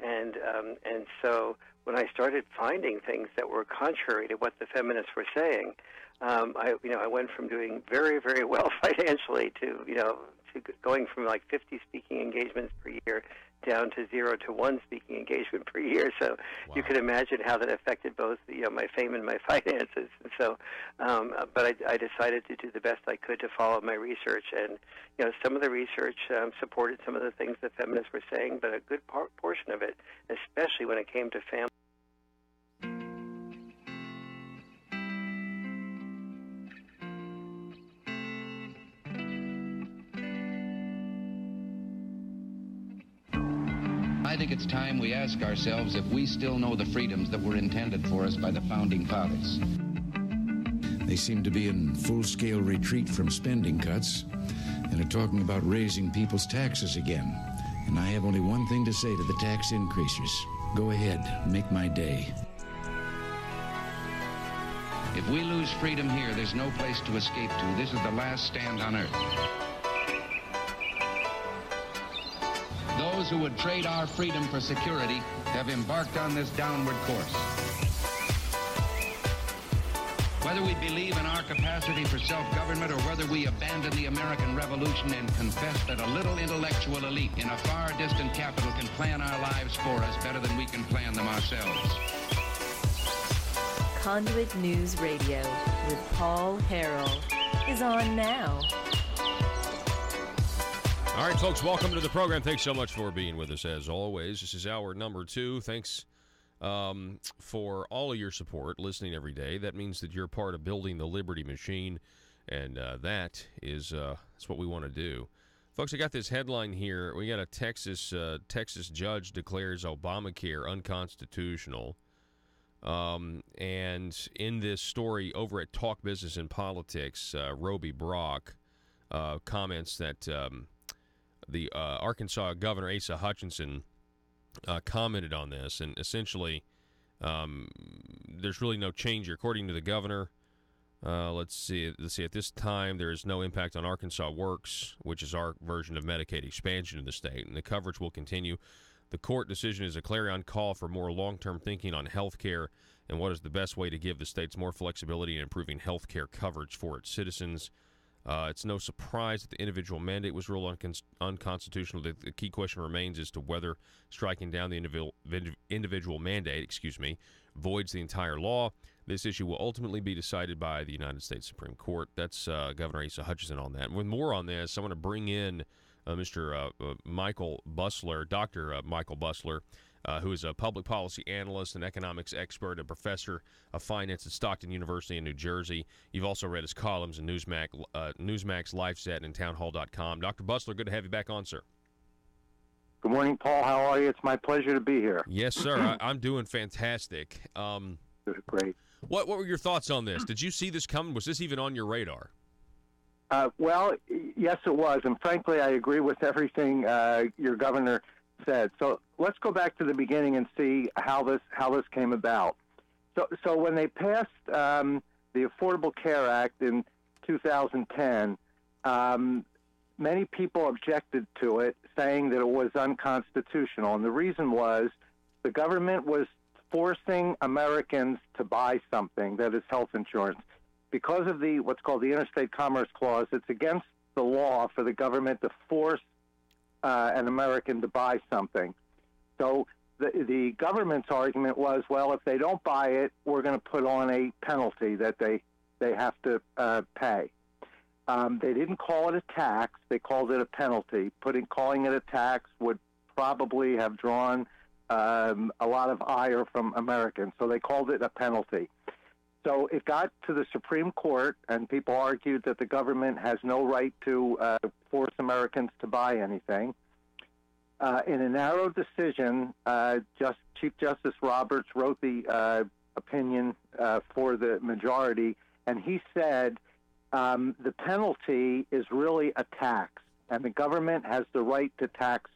And so when I started finding things that were contrary to what the feminists were saying, I went from doing very, very well financially to going from like 50 speaking engagements per year down to 0 to 1 speaking engagement per year. So you can imagine how that affected both my fame and my finances. And so, but I decided to do the best I could to follow my research. And some of the research supported some of the things that feminists were saying, but a good portion of it, especially when it came to family. I think it's time we ask ourselves if we still know the freedoms that were intended for us by the Founding Fathers. They seem to be in full-scale retreat from spending cuts and are talking about raising people's taxes again. And I have only one thing to say to the tax increasers. Go ahead, make my day. If we lose freedom here, there's no place to escape to. This is the last stand on earth. Those who would trade our freedom for security have embarked on this downward course. Whether we believe in our capacity for self-government or whether we abandon the American Revolution and confess that a little intellectual elite in a far distant capital can plan our lives for us better than we can plan them ourselves. Conduit News Radio with Paul Harrell is on now. All right, folks, welcome to the program. Thanks so much for being with us, as always. This is hour number 2. Thanks for all of your support, listening every day. That means that you're part of building the Liberty Machine, and that's what we want to do. Folks, I got this headline here. We got a Texas judge declares Obamacare unconstitutional. And in this story over at Talk Business and Politics, Roby Brock comments that the Arkansas Governor Asa Hutchinson commented on this, and essentially there's really no change here. According to the governor, let's see. At this time, there is no impact on Arkansas Works, which is our version of Medicaid expansion in the state, and the coverage will continue. The court decision is a clarion call for more long-term thinking on health care and what is the best way to give the states more flexibility in improving health care coverage for its citizens. It's no surprise that the individual mandate was ruled unconstitutional. The key question remains as to whether striking down the individual mandate, voids the entire law. This issue will ultimately be decided by the United States Supreme Court. That's Governor Asa Hutchinson on that. And with more on this, I want to bring in Mr. Michael Busler, Dr. Michael Busler, who is a public policy analyst, an economics expert, a professor of finance at Stockton University in New Jersey. You've also read his columns in Newsmax, LifeSet, and townhall.com. Dr. Bussler, good to have you back on, sir. Good morning, Paul. How are you? It's my pleasure to be here. Yes, sir. I'm doing fantastic. Great. What were your thoughts on this? Did you see this coming? Was this even on your radar? Well, yes, it was. And frankly, I agree with everything your governor said. So let's go back to the beginning and see how this came about. So when they passed the Affordable Care Act in 2010, many people objected to it, saying that it was unconstitutional. And the reason was the government was forcing Americans to buy something, that is health insurance. Because of what's called the Interstate Commerce Clause, it's against the law for the government to force an American to buy something. So the government's argument was, well, if they don't buy it, we're going to put on a penalty that they have to pay. They didn't call it a tax. They called it a penalty. Calling it a tax would probably have drawn a lot of ire from Americans, so they called it a penalty. So it got to the Supreme Court, and people argued that the government has no right to force Americans to buy anything. In a narrow decision, Chief Justice Roberts wrote the opinion for the majority, and he said the penalty is really a tax, and the government has the right to tax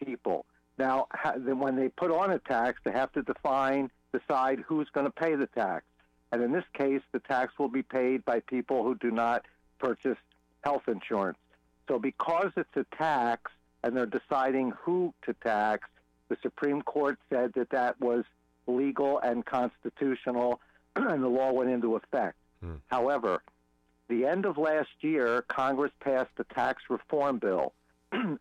people. Now, when they put on a tax, they have to decide who's going to pay the tax. And in this case, the tax will be paid by people who do not purchase health insurance. So because it's a tax and they're deciding who to tax, the Supreme Court said that was legal and constitutional, and the law went into effect. However, the end of last year, Congress passed the tax reform bill.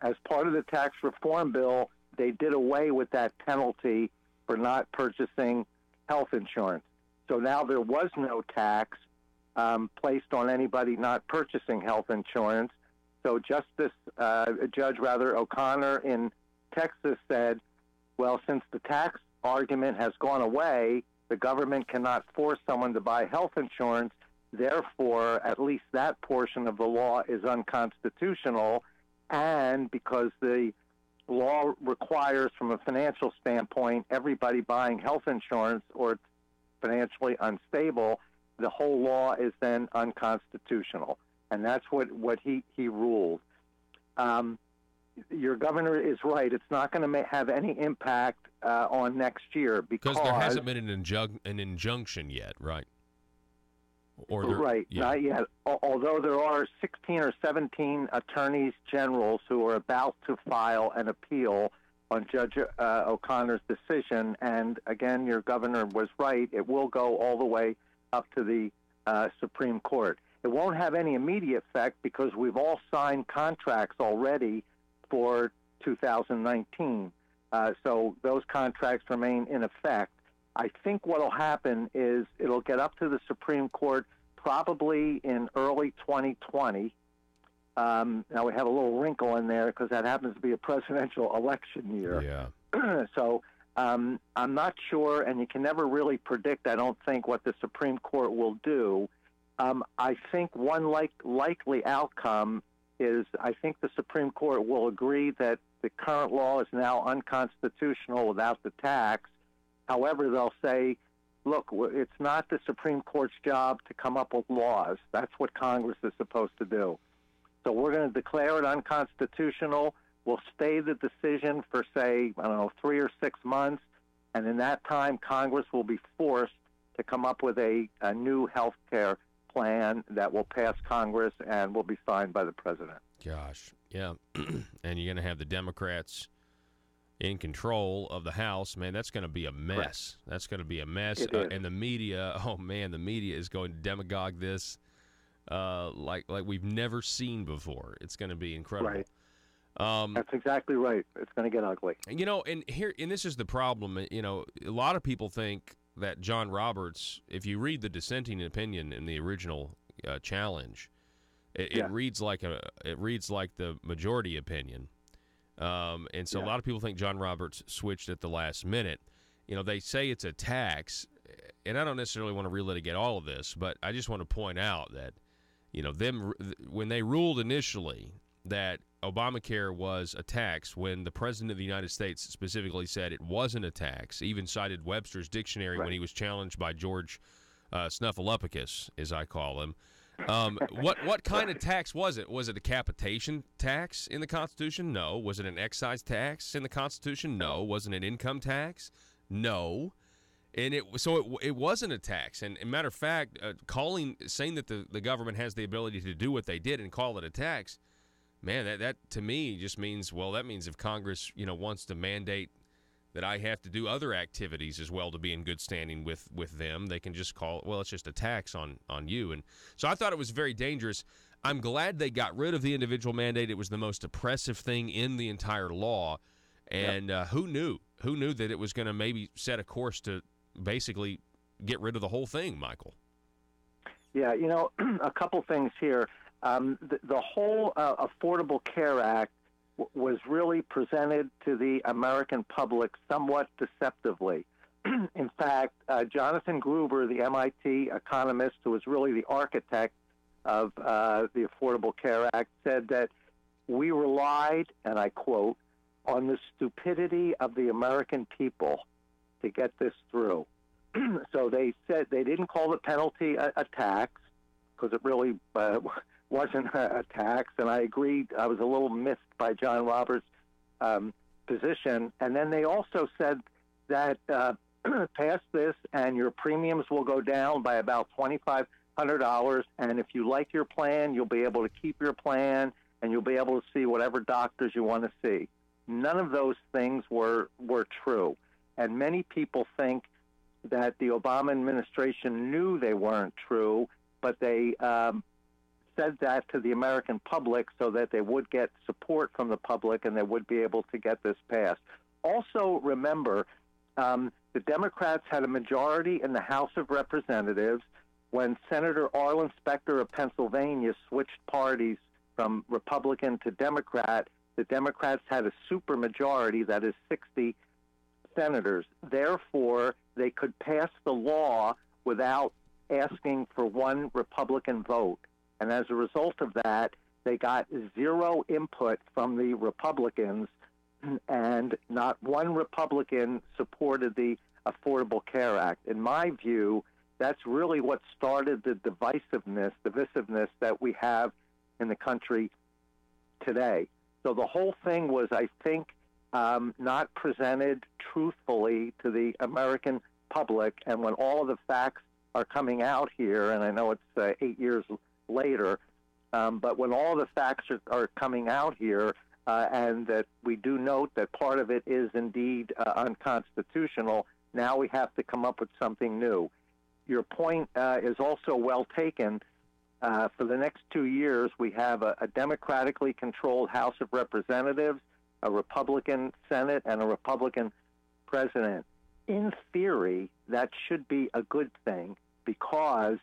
As part of the tax reform bill, they did away with that penalty for not purchasing health insurance. So now there was no tax placed on anybody not purchasing health insurance. So Judge O'Connor in Texas said, well, since the tax argument has gone away, the government cannot force someone to buy health insurance. Therefore, at least that portion of the law is unconstitutional. And because the law requires, from a financial standpoint, everybody buying health insurance or it's financially unstable, the whole law is then unconstitutional. And that's what he ruled. Your governor is right. It's not going to have any impact on next year because there hasn't been an injunction yet, right? Not yet. Although there are 16 or 17 attorneys generals who are about to file an appeal on Judge O'Connor's decision, and again, your governor was right. It will go all the way up to the Supreme Court. It won't have any immediate effect because we've all signed contracts already for 2019. So those contracts remain in effect. I think what will happen is it'll get up to the Supreme Court probably in early 2020. Now, we have a little wrinkle in there because that happens to be a presidential election year. Yeah. So I'm not sure, and you can never really predict, I don't think, what the Supreme Court will do. I think one likely outcome is I think the Supreme Court will agree that the current law is now unconstitutional without the tax. However, they'll say, look, it's not the Supreme Court's job to come up with laws. That's what Congress is supposed to do. So we're going to declare it unconstitutional. We'll stay the decision for, say, 3 or 6 months. And in that time, Congress will be forced to come up with a new health care plan that will pass Congress and will be signed by the president. Gosh, yeah. And you're going to have the Democrats in control of the House. Man, that's going to be a mess. Correct. That's going to be a mess. And the media, the media is going to demagogue this like we've never seen before. It's going to be incredible. Right. That's exactly right. It's going to get ugly. And this is the problem. A lot of people think that John Roberts, if you read the dissenting opinion in the original challenge, it reads like the majority opinion. And so a lot of people think John Roberts switched at the last minute. They say it's a tax, and I don't necessarily want to relitigate all of this, but I just want to point out that, when they ruled initially that Obamacare was a tax, when the President of the United States specifically said it wasn't a tax, even cited Webster's dictionary when he was challenged by George Snuffleupagus, as I call him. What kind of tax was it? Was it a capitation tax in the Constitution? No. Was it an excise tax in the Constitution? No. Was it an income tax? No. And it wasn't a tax. And matter of fact, saying that the government has the ability to do what they did and call it a tax, man, that to me just means, that means if Congress wants to mandate that I have to do other activities as well to be in good standing with them, they can just call it, it's just a tax on you. And so I thought it was very dangerous. I'm glad they got rid of the individual mandate. It was the most oppressive thing in the entire law. And who knew that it was going to maybe set a course to basically get rid of the whole thing, Michael? Yeah, a couple things here. The whole Affordable Care Act was really presented to the American public somewhat deceptively. In fact, Jonathan Gruber, the MIT economist who was really the architect of the Affordable Care Act, said that we relied, and I quote, on the stupidity of the American people to get this through. So they said they didn't call the penalty a tax, because it really wasn't a tax, and I agreed. I was a little missed by John Roberts' position. And then they also said that pass this and your premiums will go down by about $2,500, and if you like your plan, you'll be able to keep your plan, and you'll be able to see whatever doctors you want to see. None of those things were true. And many people think that the Obama administration knew they weren't true, but they said that to the American public so that they would get support from the public and they would be able to get this passed. Also, remember, the Democrats had a majority in the House of Representatives. When Senator Arlen Specter of Pennsylvania switched parties from Republican to Democrat, the Democrats had a supermajority, that is 60 senators. Therefore, they could pass the law without asking for one Republican vote. And as a result of that, they got zero input from the Republicans, and not one Republican supported the Affordable Care Act. In my view, that's really what started the divisiveness that we have in the country today. So the whole thing was, I think, not presented truthfully to the American public. And when all of the facts are coming out here, and I know it's 8 years later, but when all the facts are coming out here, and that we do note that part of it is indeed unconstitutional, now we have to come up with something new. Your point is also well taken. For the next 2 years, we have a democratically controlled House of Representatives, a Republican Senate, and a Republican president. In theory, that should be a good thing, because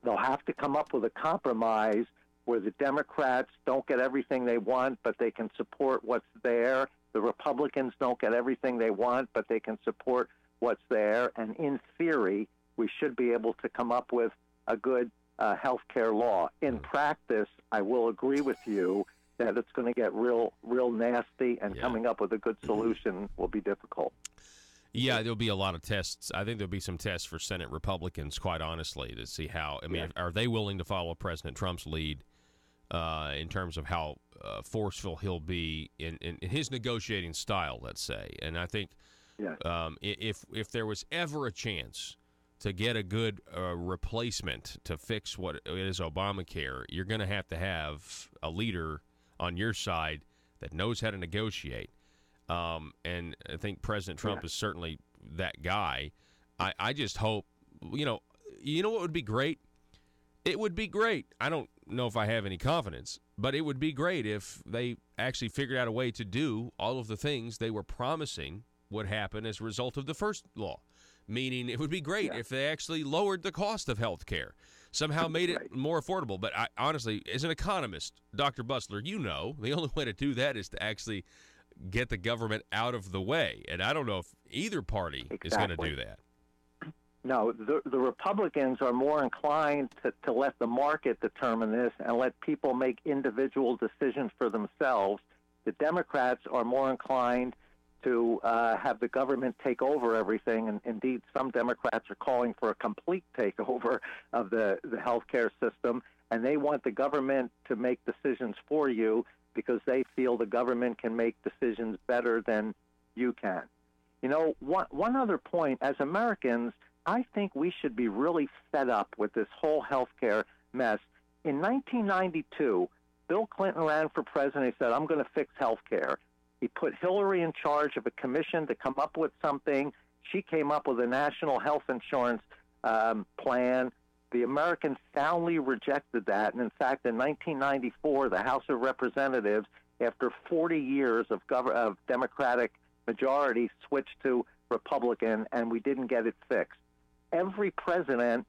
they'll have to come up with a compromise where the Democrats don't get everything they want, but they can support what's there. The Republicans don't get everything they want, but they can support what's there. And in theory, we should be able to come up with a good health care law. In practice, I will agree with you that it's going to get real nasty, and coming up with a good solution will be difficult. Yeah, there'll be a lot of tests. I think there'll be some tests for Senate Republicans, quite honestly, to see how. I mean, are they willing to follow President Trump's lead in terms of how forceful he'll be in his negotiating style, let's say? And I think if there was ever a chance to get a good replacement to fix what is Obamacare, you're going to have a leader on your side that knows how to negotiate. And I think President Trump is certainly that guy. I just hope, you know what would be great? It would be great. I don't know if I have any confidence, but it would be great if they actually figured out a way to do all of the things they were promising would happen as a result of the first law. Meaning it would be great if they actually lowered the cost of health care somehow made it more affordable. But I, honestly, as an economist, Dr. Bustler, the only way to do that is to actually get the government out of the way. And I don't know if either party is going to do that. No, the Republicans are more inclined to let the market determine this and let people make individual decisions for themselves. The Democrats are more inclined to have the government take over everything, and indeed some Democrats are calling for a complete takeover of the healthcare system, and they want the government to make decisions for you because they feel the government can make decisions better than you can. You know, one other point, as Americans, I think we should be really fed up with this whole healthcare mess. In 1992, Bill Clinton ran for president. He said, I'm going to fix healthcare. He put Hillary in charge of a commission to come up with something. She came up with a national health insurance plan. The Americans soundly rejected that. And in fact, in 1994, the House of Representatives, after 40 years of Democratic majority, switched to Republican, and we didn't get it fixed. Every president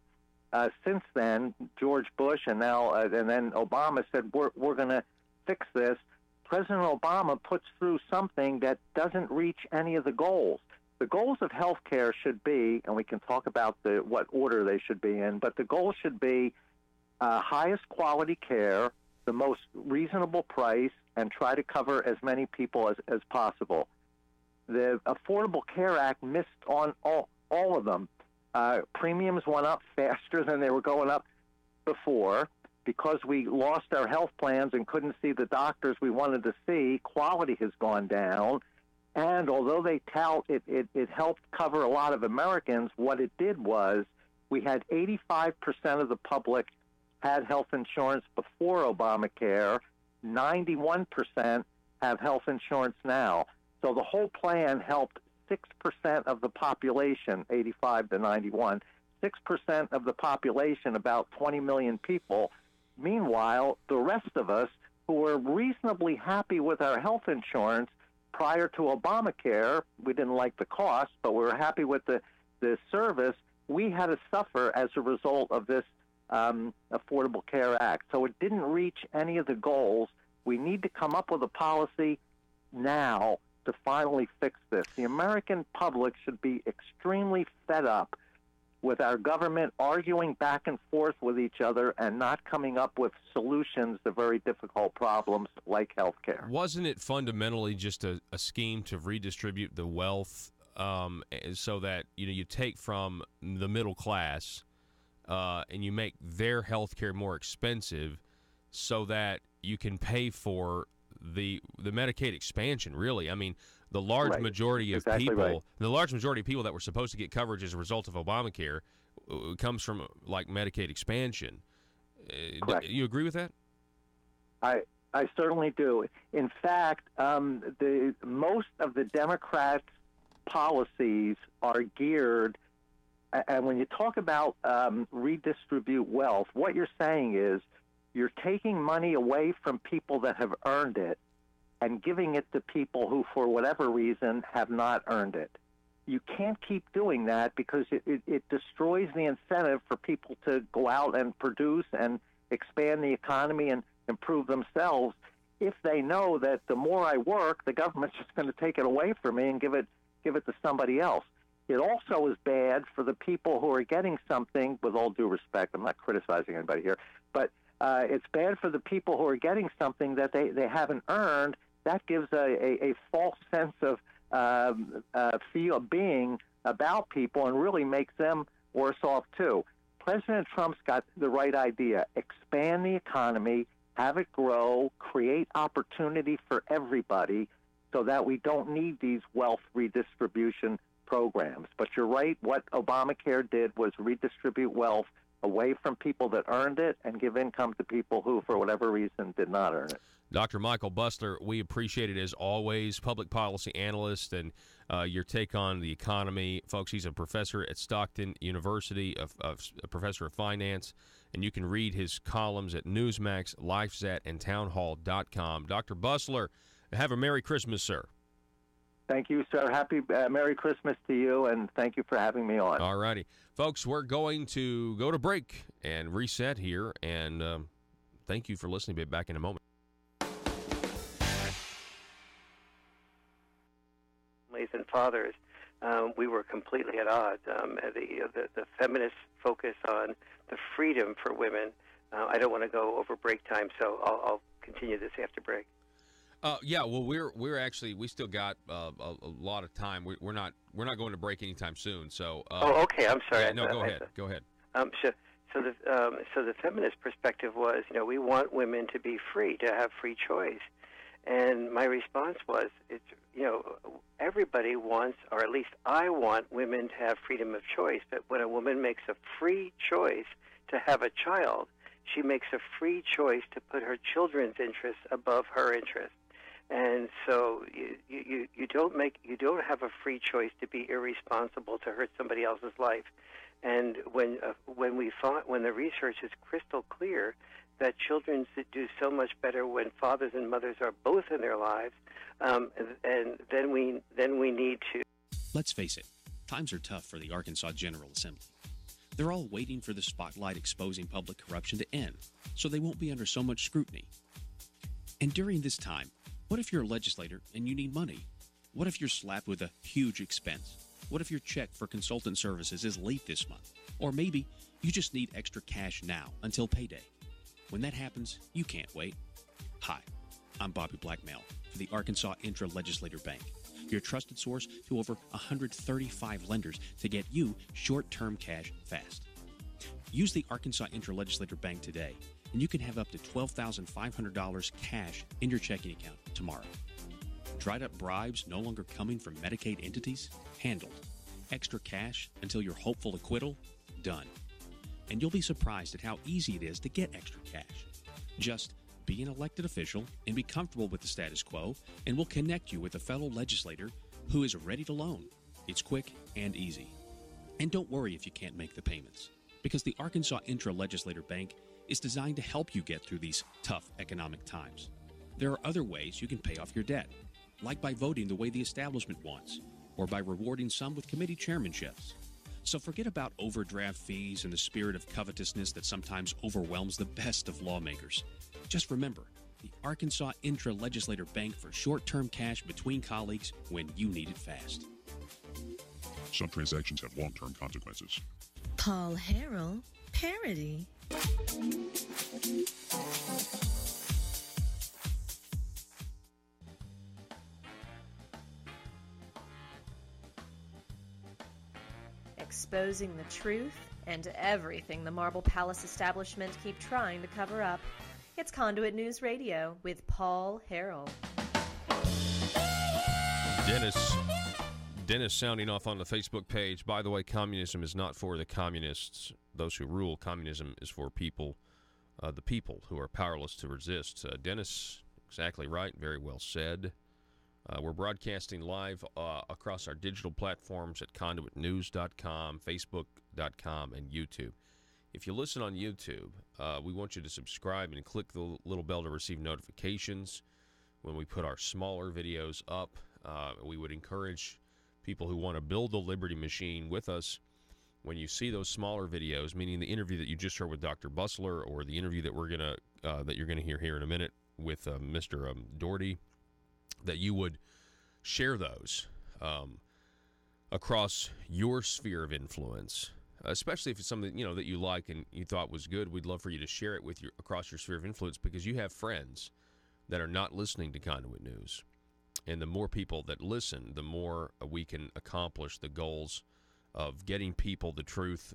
since then, George Bush and then Obama, said we're going to fix this. President Obama puts through something that doesn't reach any of the goals. The goals of health care should be, and we can talk about what order they should be in, but the goal should be highest quality care, the most reasonable price, and try to cover as many people as possible. The Affordable Care Act missed on all of them. Premiums went up faster than they were going up before. Because we lost our health plans and couldn't see the doctors we wanted to see, quality has gone down. And although they tout it helped cover a lot of Americans, what it did was we had 85% of the public had health insurance before Obamacare. 91% have health insurance now. So the whole plan helped 6% of the population, 85 to 91, 6% of the population, about 20 million people. Meanwhile, the rest of us who were reasonably happy with our health insurance prior to Obamacare, we didn't like the cost, but we were happy with the service, we had to suffer as a result of this Affordable Care Act. So it didn't reach any of the goals. We need to come up with a policy now to finally fix this. The American public should be extremely fed up with our government arguing back and forth with each other and not coming up with solutions to very difficult problems like health care. Wasn't it fundamentally just a scheme to redistribute the wealth so that you take from the middle class and you make their health care more expensive so that you can pay for the Medicaid expansion, really? I mean, the large majority of people, the large majority of people that were supposed to get coverage as a result of Obamacare comes from like Medicaid expansion. You agree with that? I certainly do. In fact, most of the Democrats' policies are geared, and when you talk about redistribute wealth, what you're saying is you're taking money away from people that have earned it and giving it to people who, for whatever reason, have not earned it. You can't keep doing that because it destroys the incentive for people to go out and produce and expand the economy and improve themselves if they know that the more I work, the government's just going to take it away from me and give it to somebody else. It also is bad for the people who are getting something, with all due respect, I'm not criticizing anybody here, but it's bad for the people who are getting something that they haven't earned. That gives a false sense of feel of being about people and really makes them worse off too. President Trump's got the right idea. Expand the economy, have it grow, create opportunity for everybody so that we don't need these wealth redistribution programs. But you're right, what Obamacare did was redistribute wealth away from people that earned it and give income to people who, for whatever reason, did not earn it. Dr. Michael Bustler, we appreciate it as always, public policy analyst, and your take on the economy. Folks, he's a professor at Stockton University, a professor of finance, and you can read his columns at Newsmax, LifeZat, and townhall.com. Dr. Bustler, have a Merry Christmas, sir. Thank you, sir. Happy Merry Christmas to you, and thank you for having me on. All righty. Folks, we're going to go to break and reset here, and thank you for listening. Be back in a moment. And fathers, we were completely at odds. The feminist focus on the freedom for women. I don't want to go over break time, so I'll continue this after break. Yeah, well, we're actually we still got a lot of time. We're not going to break anytime soon. So. Okay. I'm sorry. Yeah, no, go ahead. Go ahead. So the feminist perspective was, we want women to be free, to have free choice. And my response was, everybody wants, or at least I want women to have freedom of choice. But when a woman makes a free choice to have a child, she makes a free choice to put her children's interests above her interests. And so you don't have a free choice to be irresponsible, to hurt somebody else's life. And when the research is crystal clear that children do so much better when fathers and mothers are both in their lives, and then we need to. Let's face it, times are tough for the Arkansas General Assembly. They're all waiting for the spotlight exposing public corruption to end, so they won't be under so much scrutiny. And during this time, what if you're a legislator and you need money? What if you're slapped with a huge expense? What if your check for consultant services is late this month? Or maybe you just need extra cash now until payday. When that happens, you can't wait. Hi, I'm Bobby Blackmail for the Arkansas Intra-Legislator Bank, your trusted source to over 135 lenders to get you short-term cash fast. Use the Arkansas Intra-Legislator Bank today, and you can have up to $12,500 cash in your checking account tomorrow. Dried-up bribes no longer coming from Medicaid entities? Handled. Extra cash until your hopeful acquittal? Done. And you'll be surprised at how easy it is to get extra cash. Just be an elected official and be comfortable with the status quo, and we'll connect you with a fellow legislator who is ready to loan. It's quick and easy. And don't worry if you can't make the payments, because the Arkansas Intra-Legislator Bank is designed to help you get through these tough economic times. There are other ways you can pay off your debt, like by voting the way the establishment wants, or by rewarding some with committee chairmanships. So forget about overdraft fees and the spirit of covetousness that sometimes overwhelms the best of lawmakers. Just remember, the Arkansas Intra-Legislator Bank for short-term cash between colleagues when you need it fast. Some transactions have long-term consequences. Paul Harrell, parody. Exposing the truth and everything the Marble Palace establishment keep trying to cover up. It's Conduit News Radio with Paul Harrell. Dennis sounding off on the Facebook page. By the way, communism is not for the communists, those who rule. Communism is for people, the people who are powerless to resist. Dennis, exactly right. Very well said. We're broadcasting live across our digital platforms at conduitnews.com, facebook.com, and YouTube. If you listen on YouTube, we want you to subscribe and click the little bell to receive notifications when we put our smaller videos up. We would encourage people who want to build the Liberty Machine with us. When you see those smaller videos, meaning the interview that you just heard with Dr. Bussler, or the interview that you're gonna hear here in a minute with Mr. Doherty, that you would share those across your sphere of influence, especially if it's something that you like and you thought was good. We'd love for you to share it with across your sphere of influence, because you have friends that are not listening to Conduit News. And the more people that listen, the more we can accomplish the goals of getting people the truth,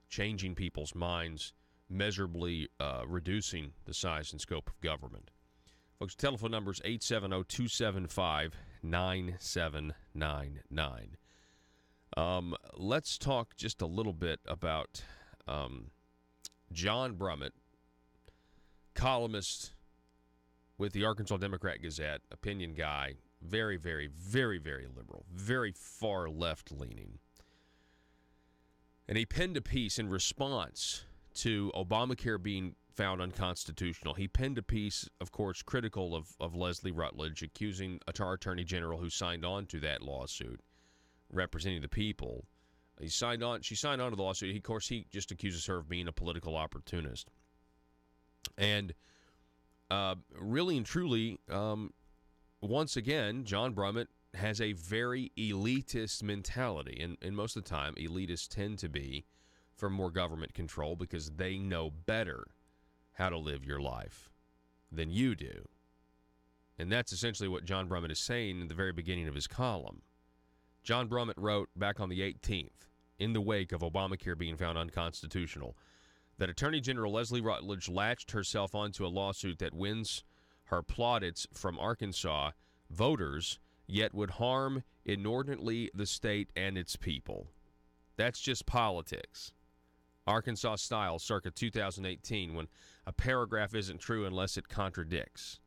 changing people's minds, measurably reducing the size and scope of government. Folks, telephone number is 870-275-9799. Let's talk just a little bit about John Brummett, columnist with the Arkansas Democrat-Gazette, opinion guy, very, very, very, very liberal, very far left-leaning. And he penned a piece in response to Obamacare being found unconstitutional. He penned a piece, of course, critical of Leslie Rutledge, accusing our Attorney General, who signed on to that lawsuit, representing the people. She signed on to the lawsuit. Of course, he just accuses her of being a political opportunist. And really and truly, once again, John Brummett has a very elitist mentality. And most of the time, elitists tend to be for more government control because they know better how to live your life than you do. And that's essentially what John Brummett is saying in the very beginning of his column. John Brummett wrote back on the 18th, in the wake of Obamacare being found unconstitutional, that Attorney General Leslie Rutledge latched herself onto a lawsuit that wins her plaudits from Arkansas voters, yet would harm inordinately the state and its people. That's just politics. Arkansas style circa 2018, when a paragraph isn't true unless it contradicts.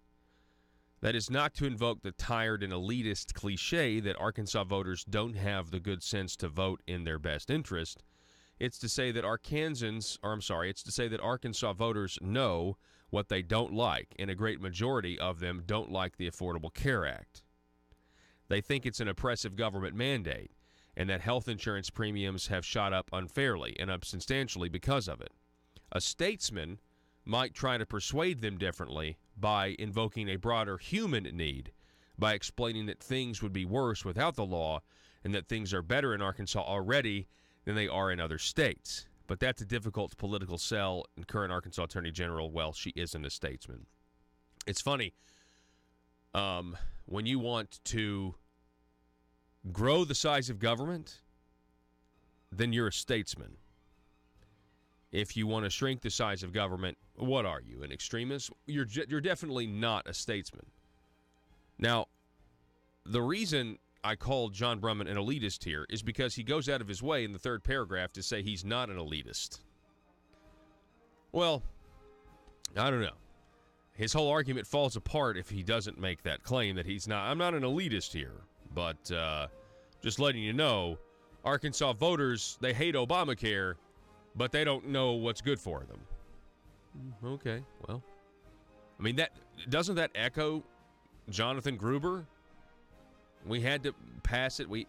That is not to invoke the tired and elitist cliche that Arkansas voters don't have the good sense to vote in their best interest. It's to say that Arkansas voters know what they don't like, and a great majority of them don't like the Affordable Care Act. They think it's an oppressive government mandate, and that health insurance premiums have shot up unfairly and up substantially because of it. A statesman might try to persuade them differently by invoking a broader human need, by explaining that things would be worse without the law and that things are better in Arkansas already than they are in other states. But that's a difficult political sell, and current Arkansas Attorney General, well, she isn't a statesman. It's funny, when you want to grow the size of government, then you're a statesman. If you want to shrink the size of government, what are you, an extremist? You're definitely not a statesman. Now, the reason I called John Brummett an elitist here is because he goes out of his way in the third paragraph to say he's not an elitist. Well, I don't know. His whole argument falls apart if he doesn't make that claim that he's not. I'm not an elitist here, but just letting you know, Arkansas voters, they hate Obamacare, but they don't know what's good for them. Okay, well, I mean, doesn't that echo Jonathan Gruber? We had to pass it. We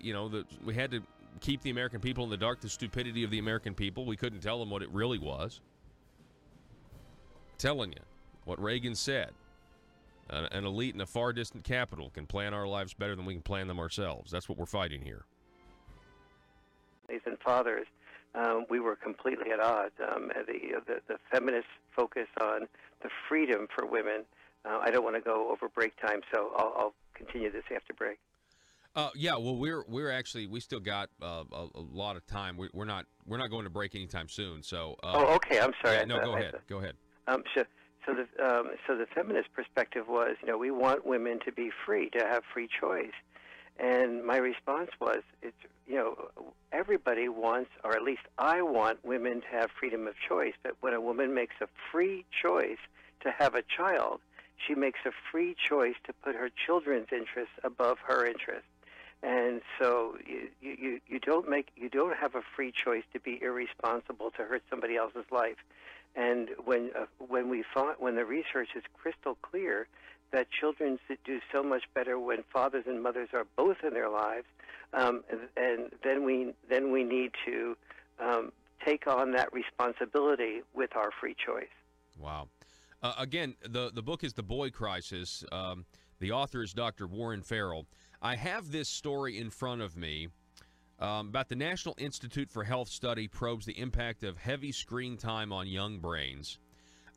had to keep the American people in the dark. The stupidity of the American people. We couldn't tell them what it really was. Telling you what Reagan said. An elite in a far distant capital can plan our lives better than we can plan them ourselves. That's what we're fighting here. And fathers, we were completely at odds. The feminist focus on the freedom for women. I don't want to go over break time, so I'll continue this after break. Yeah, well, we still got a lot of time. We're not going to break anytime soon. So. Okay. I'm sorry. Yeah, no, go ahead. Go ahead. So the feminist perspective was, we want women to be free, to have free choice, and my response was, everybody wants, or at least I want women to have freedom of choice. But when a woman makes a free choice to have a child, she makes a free choice to put her children's interests above her interests. And so you don't have a free choice to be irresponsible, to hurt somebody else's life. And when the research is crystal clear that children do so much better when fathers and mothers are both in their lives, and then we need to take on that responsibility with our free choice. Wow. Again, the book is The Boy Crisis. The author is Dr. Warren Farrell. I have this story in front of me about the National Institute for Health study probes the impact of heavy screen time on young brains.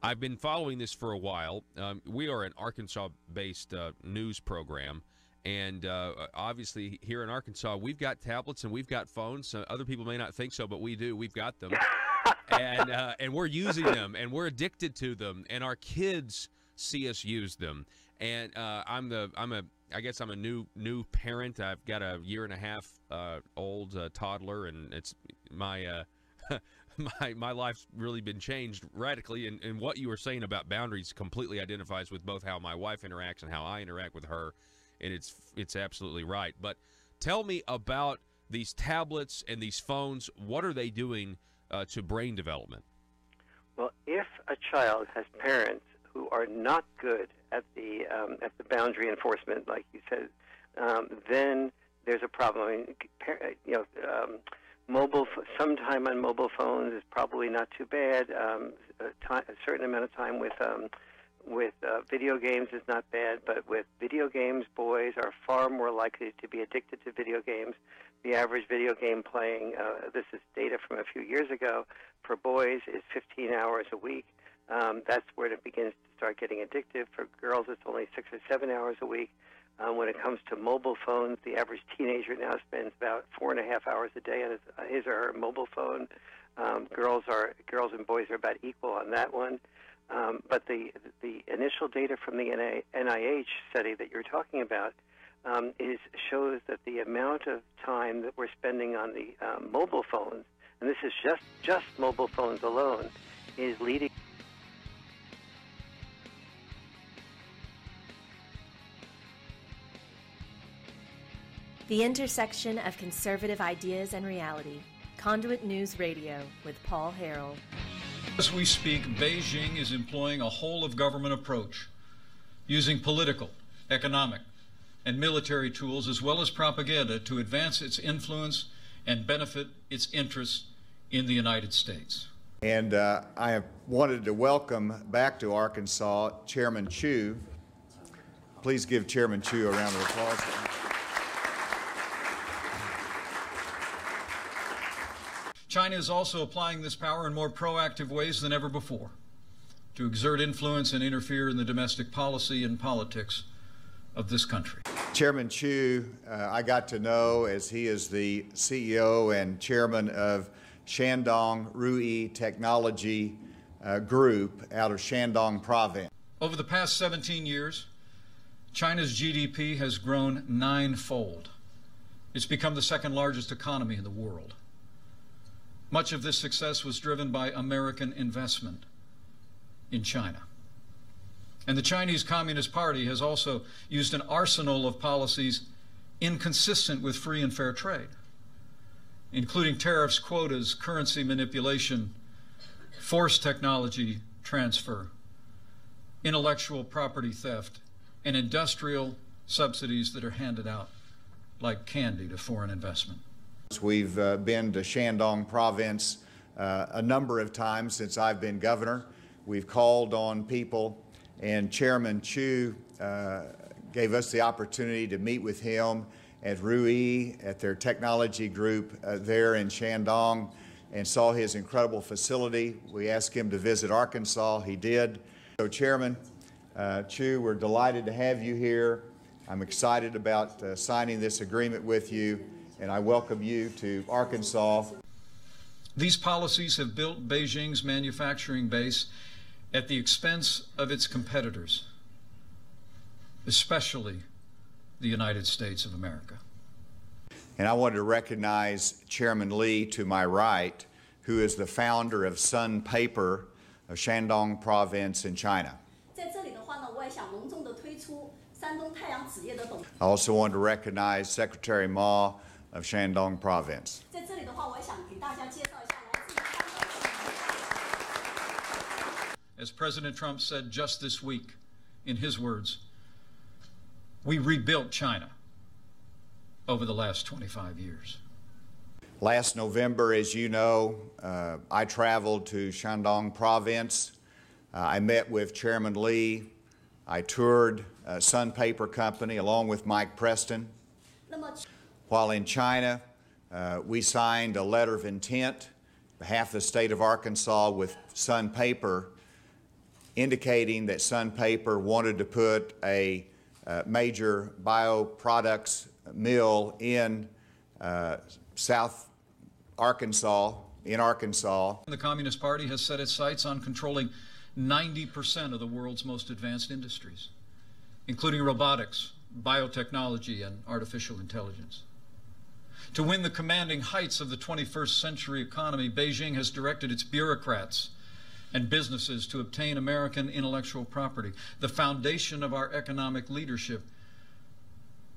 I've been following this for a while. We are an Arkansas-based news program, and obviously here in Arkansas, we've got tablets and we've got phones. Other people may not think so, but we do. We've got them. And we're using them, and we're addicted to them, and our kids see us use them. And I guess I'm a new parent. I've got a 1.5-year old toddler, and it's my my life's really been changed radically. And what you were saying about boundaries completely identifies with both how my wife interacts and how I interact with her, and it's absolutely right. But tell me about these tablets and these phones. What are they doing to brain development? Well, if a child has parents who are not good at the boundary enforcement, like you said, then there's a problem. I mean, sometime on mobile phones is probably not too bad. A certain amount of time with video games is not bad, but with video games, boys are far more likely to be addicted to video games. The average video game playing, this is data from a few years ago, for boys is 15 hours a week. That's where it begins to start getting addictive. For girls, it's only 6 or 7 hours a week. When it comes to mobile phones, the average teenager now spends about 4.5 hours a day on his or her mobile phone. Girls and boys are about equal on that one. But the initial data from the NIH study that you're talking about shows that the amount of time that we're spending on the mobile phones, and this is just mobile phones alone, is leading. The intersection of conservative ideas and reality. Conduit News Radio with Paul Harrell. As we speak, Beijing is employing a whole-of-government approach, using political, economic, and military tools as well as propaganda to advance its influence and benefit its interests in the United States. And I have wanted to welcome back to Arkansas Chairman Chu. Please give Chairman Chu a round of applause. China is also applying this power in more proactive ways than ever before to exert influence and interfere in the domestic policy and politics of this country. Chairman Chu, I got to know as he is the CEO and chairman of Shandong Ruyi Technology Group out of Shandong Province. Over the past 17 years, China's GDP has grown 9-fold. It's become the second largest economy in the world. Much of this success was driven by American investment in China. And the Chinese Communist Party has also used an arsenal of policies inconsistent with free and fair trade, including tariffs, quotas, currency manipulation, forced technology transfer, intellectual property theft, and industrial subsidies that are handed out like candy to foreign investment. We've been to Shandong Province a number of times since I've been governor. We've called on people, and Chairman Chu gave us the opportunity to meet with him at Ruyi, at their technology group there in Shandong, and saw his incredible facility. We asked him to visit Arkansas. He did. So, Chairman Chu, we're delighted to have you here. I'm excited about signing this agreement with you, and I welcome you to Arkansas. These policies have built Beijing's manufacturing base at the expense of its competitors, especially the United States of America. And I wanted to recognize Chairman Li to my right, who is the founder of Sun Paper of Shandong Province in China. I also want to recognize Secretary Ma of Shandong Province. As President Trump said just this week, in his words, we rebuilt China over the last 25 years. Last November, as you know, I traveled to Shandong Province. I met with Chairman Li. I toured Sun Paper Company along with Mike Preston. While in China, we signed a letter of intent on behalf of the state of Arkansas with Sun Paper, indicating that Sun Paper wanted to put a major bioproducts mill in South Arkansas, The Communist Party has set its sights on controlling 90% of the world's most advanced industries, including robotics, biotechnology, and artificial intelligence. To win the commanding heights of the 21st century economy, Beijing has directed its bureaucrats and businesses to obtain American intellectual property, the foundation of our economic leadership,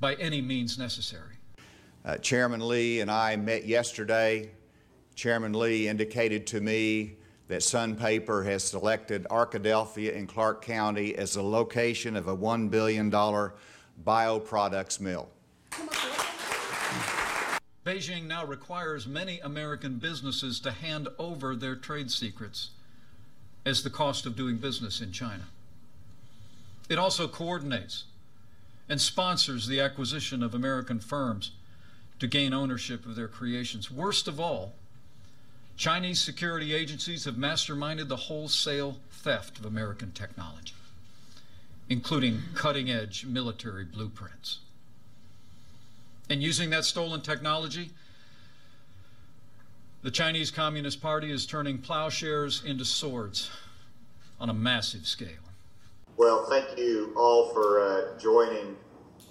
by any means necessary. Chairman Li and I met yesterday. Chairman Li indicated to me that Sun Paper has selected Arkadelphia in Clark County as the location of a $1 billion bioproducts mill. Beijing now requires many American businesses to hand over their trade secrets as the cost of doing business in China. It also coordinates and sponsors the acquisition of American firms to gain ownership of their creations. Worst of all, Chinese security agencies have masterminded the wholesale theft of American technology, including cutting-edge military blueprints. And using that stolen technology, the Chinese Communist Party is turning plowshares into swords on a massive scale. Well, thank you all for joining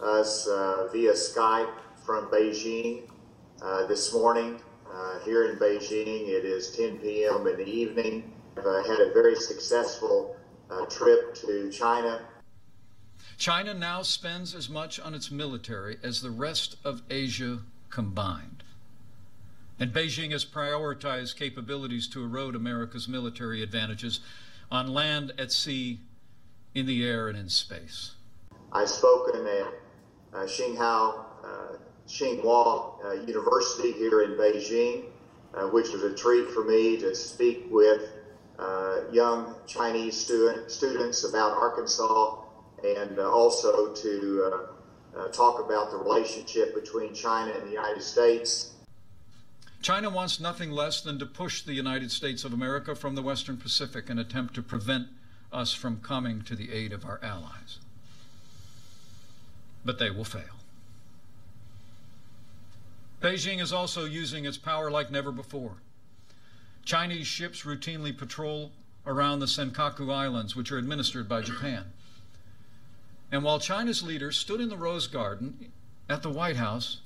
us via Skype from Beijing this morning. Here in Beijing, it is 10 p.m. in the evening. I've had a very successful trip to China. China now spends as much on its military as the rest of Asia combined. And Beijing has prioritized capabilities to erode America's military advantages on land, at sea, in the air, and in space. I've spoken at Tsinghua University here in Beijing, which was a treat for me to speak with young Chinese students about Arkansas, and also to talk about the relationship between China and the United States. China wants nothing less than to push the United States of America from the Western Pacific and attempt to prevent us from coming to the aid of our allies. But they will fail. Beijing is also using its power like never before. Chinese ships routinely patrol around the Senkaku Islands, which are administered by Japan. And while China's leader stood in the Rose Garden at the White House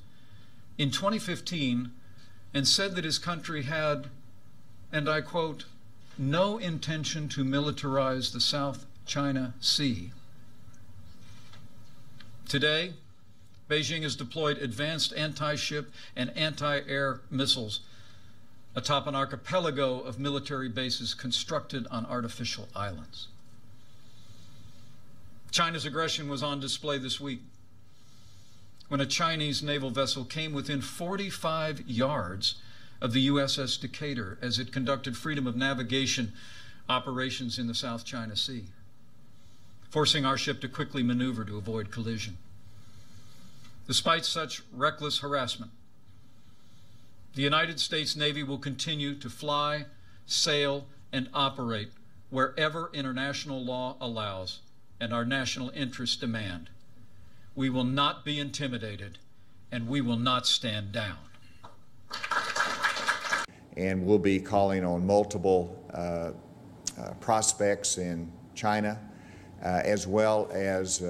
in 2015 and said that his country had, and I quote, no intention to militarize the South China Sea. Today, Beijing has deployed advanced anti-ship and anti-air missiles atop an archipelago of military bases constructed on artificial islands. China's aggression was on display this week when a Chinese naval vessel came within 45 yards of the USS Decatur as it conducted freedom of navigation operations in the South China Sea, forcing our ship to quickly maneuver to avoid collision. Despite such reckless harassment, the United States Navy will continue to fly, sail, and operate wherever international law allows and our national interests demand. We will not be intimidated, and we will not stand down. And we'll be calling on multiple prospects in China, as well as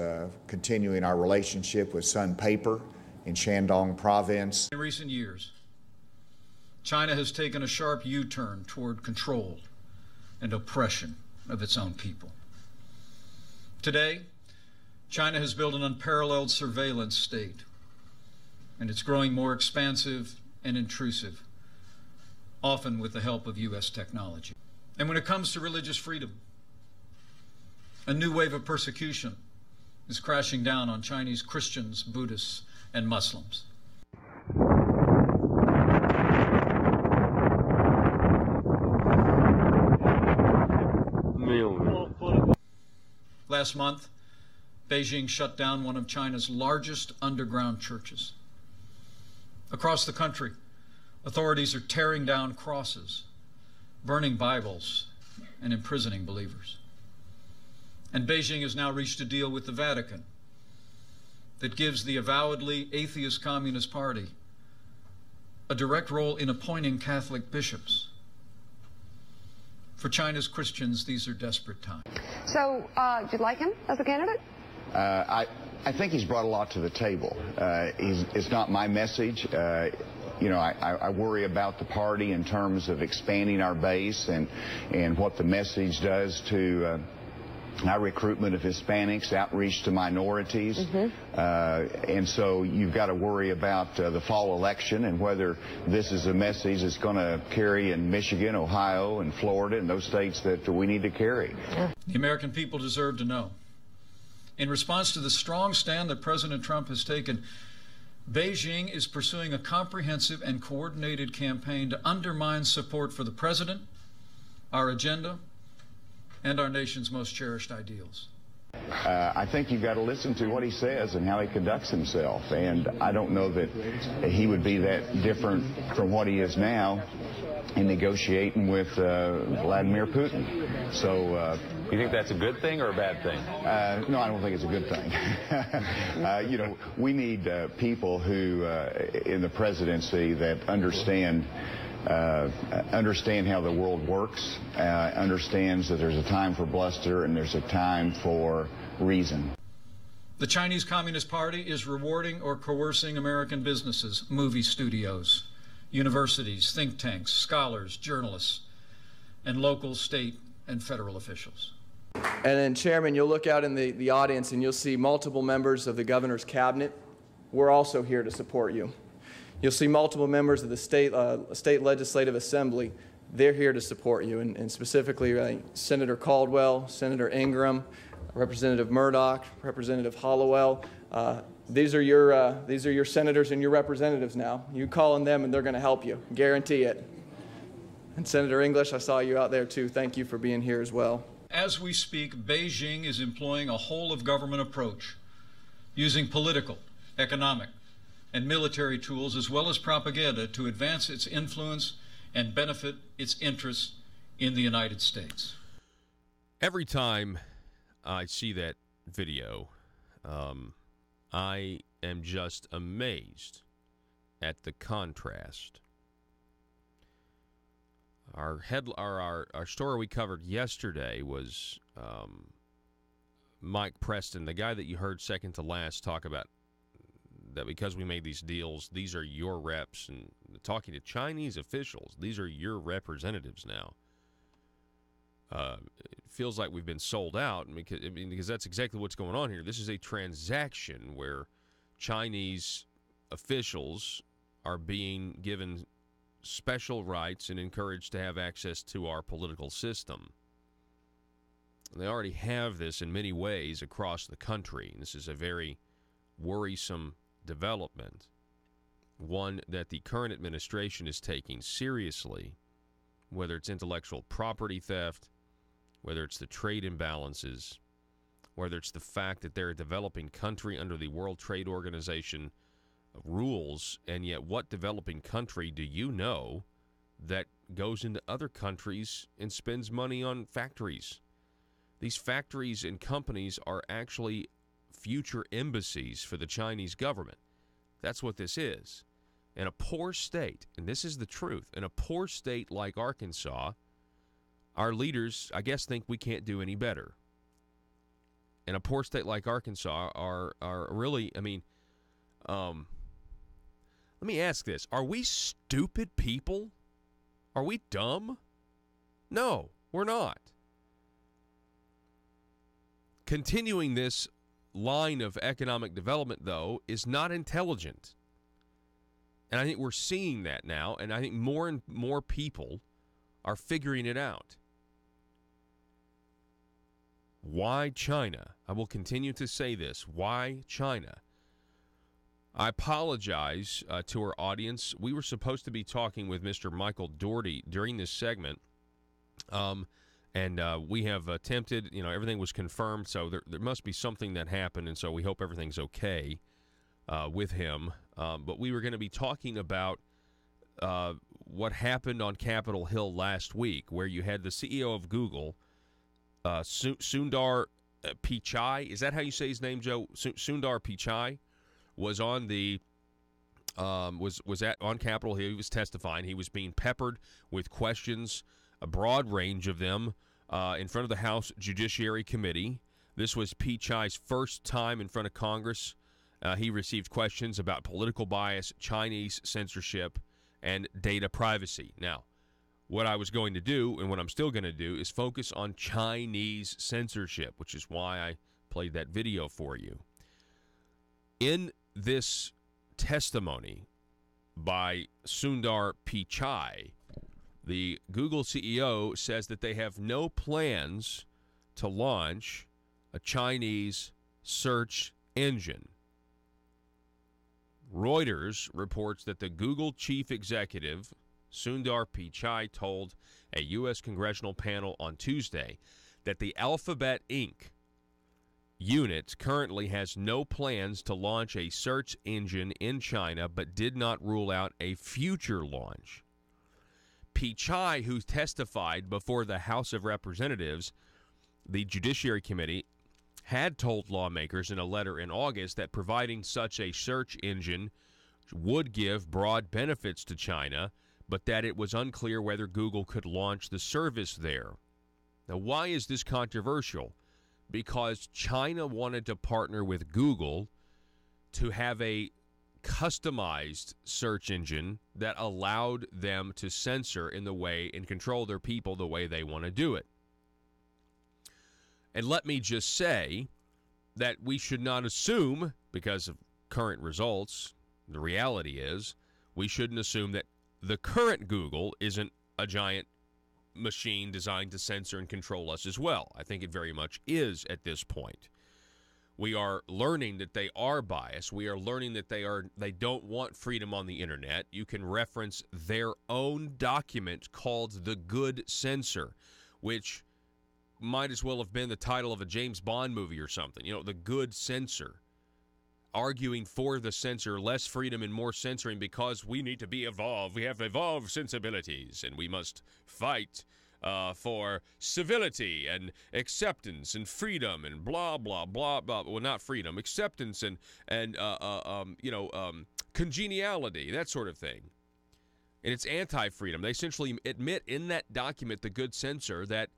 continuing our relationship with Sun Paper in Shandong Province. In recent years, China has taken a sharp U-turn toward control and oppression of its own people. Today, China has built an unparalleled surveillance state, and it's growing more expansive and intrusive, often with the help of U.S. technology. And when it comes to religious freedom, a new wave of persecution is crashing down on Chinese Christians, Buddhists, and Muslims. Last month, Beijing shut down one of China's largest underground churches. Across the country, authorities are tearing down crosses, burning Bibles, and imprisoning believers. And Beijing has now reached a deal with the Vatican that gives the avowedly atheist Communist Party a direct role in appointing Catholic bishops. For China's Christians, these are desperate times. So, do you like him as a candidate? I think he's brought a lot to the table. It's not my message. You know, I worry about the party in terms of expanding our base and what the message does to our recruitment of Hispanics, outreach to minorities. And so you've got to worry about the fall election and whether this is a message that's going to carry in Michigan, Ohio, and Florida, and those states that we need to carry. The American people deserve to know. In response to the strong stand that President Trump has taken, Beijing is pursuing a comprehensive and coordinated campaign to undermine support for the president, our agenda, and our nation's most cherished ideals. I think you've got to listen to what he says and how he conducts himself. And I don't know that he would be that different from what he is now in negotiating with Vladimir Putin. So, you think that's a good thing or a bad thing? No, I don't think it's a good thing. You know, we need people who, in the presidency, that understand how the world works, understands that there's a time for bluster and there's a time for reason. The Chinese Communist Party is rewarding or coercing American businesses, movie studios, universities, think tanks, scholars, journalists, and local, state, and federal officials. And then, Chairman, you'll look out in the audience and you'll see multiple members of the governor's cabinet. We're also here to support you. You'll see multiple members of the state legislative assembly. They're here to support you, and specifically Senator Caldwell, Senator Ingram, Representative Murdoch, Representative Hollowell. These are your senators and your representatives now. You call on them, and they're going to help you. Guarantee it. And Senator English, I saw you out there too. Thank you for being here as well. As we speak, Beijing is employing a whole-of-government approach, using political, economic, and military tools as well as propaganda to advance its influence and benefit its interests in the United States. Every time I see that video, I am just amazed at the contrast. Our story we covered yesterday was Mike Preston, the guy that you heard second to last, talk about that because we made these deals, these are your reps, and talking to Chinese officials, these are your representatives now. It feels like we've been sold out because that's exactly what's going on here. This is a transaction where Chinese officials are being given special rights and encouraged to have access to our political system. They already have this in many ways across the country. This is a very worrisome development, one that the current administration is taking seriously, whether it's intellectual property theft, whether it's the trade imbalances, whether it's the fact that they're a developing country under the World Trade Organization rules, and yet what developing country do you know that goes into other countries and spends money on factories? These factories and companies are actually future embassies for the Chinese government. That's what this is. In a poor state, and this is the truth, in a poor state like Arkansas, our leaders, I guess, think we can't do any better. In a poor state like Arkansas are really, let me ask this. Are we stupid people? Are we dumb? No, we're not. Continuing this line of economic development, though, is not intelligent. And I think we're seeing that now, and I think more and more people are figuring it out. Why China? I will continue to say this. Why China? I apologize to our audience. We were supposed to be talking with Mr. Michael Doherty during this segment, and we have attempted, everything was confirmed, so there must be something that happened, and so we hope everything's okay with him. But we were going to be talking about what happened on Capitol Hill last week, where you had the CEO of Google, Sundar Pichai. Is that how you say his name, Joe? Sundar Pichai was on the on Capitol Hill. He was testifying. He was being peppered with questions, a broad range of them, in front of the House Judiciary Committee. This was Pichai's first time in front of Congress. He received questions about political bias, Chinese censorship, and data privacy. Now, what I was going to do and what I'm still going to do is focus on Chinese censorship, which is why I played that video for you. In this testimony by Sundar Pichai, the Google CEO says that they have no plans to launch a Chinese search engine. Reuters reports that the Google chief executive, Sundar Pichai, told a U.S. congressional panel on Tuesday that the Alphabet Inc. unit currently has no plans to launch a search engine in China, but did not rule out a future launch. Pichai, who testified before the House of Representatives, the Judiciary Committee, had told lawmakers in a letter in August that providing such a search engine would give broad benefits to China, but that it was unclear whether Google could launch the service there. Now, why is this controversial? Because China wanted to partner with Google to have a customized search engine that allowed them to censor in the way and control their people the way they want to do it. And let me just say that we should not assume, because of current results, the reality is, we shouldn't assume that the current Google isn't a giant machine designed to censor and control us as well. I think it very much is at this point. We are learning that they are biased. We are learning that they don't want freedom on the internet. You can reference their own document called The Good Censor, which might as well have been the title of a James Bond movie or something. You know, The Good Censor, arguing for the censor, less freedom and more censoring because we need to be evolved. We have evolved sensibilities, and we must fight for civility and acceptance and freedom and blah, blah, blah, blah. Well, not freedom, acceptance and congeniality, that sort of thing. And it's anti-freedom. They essentially admit in that document, The Good Censor, that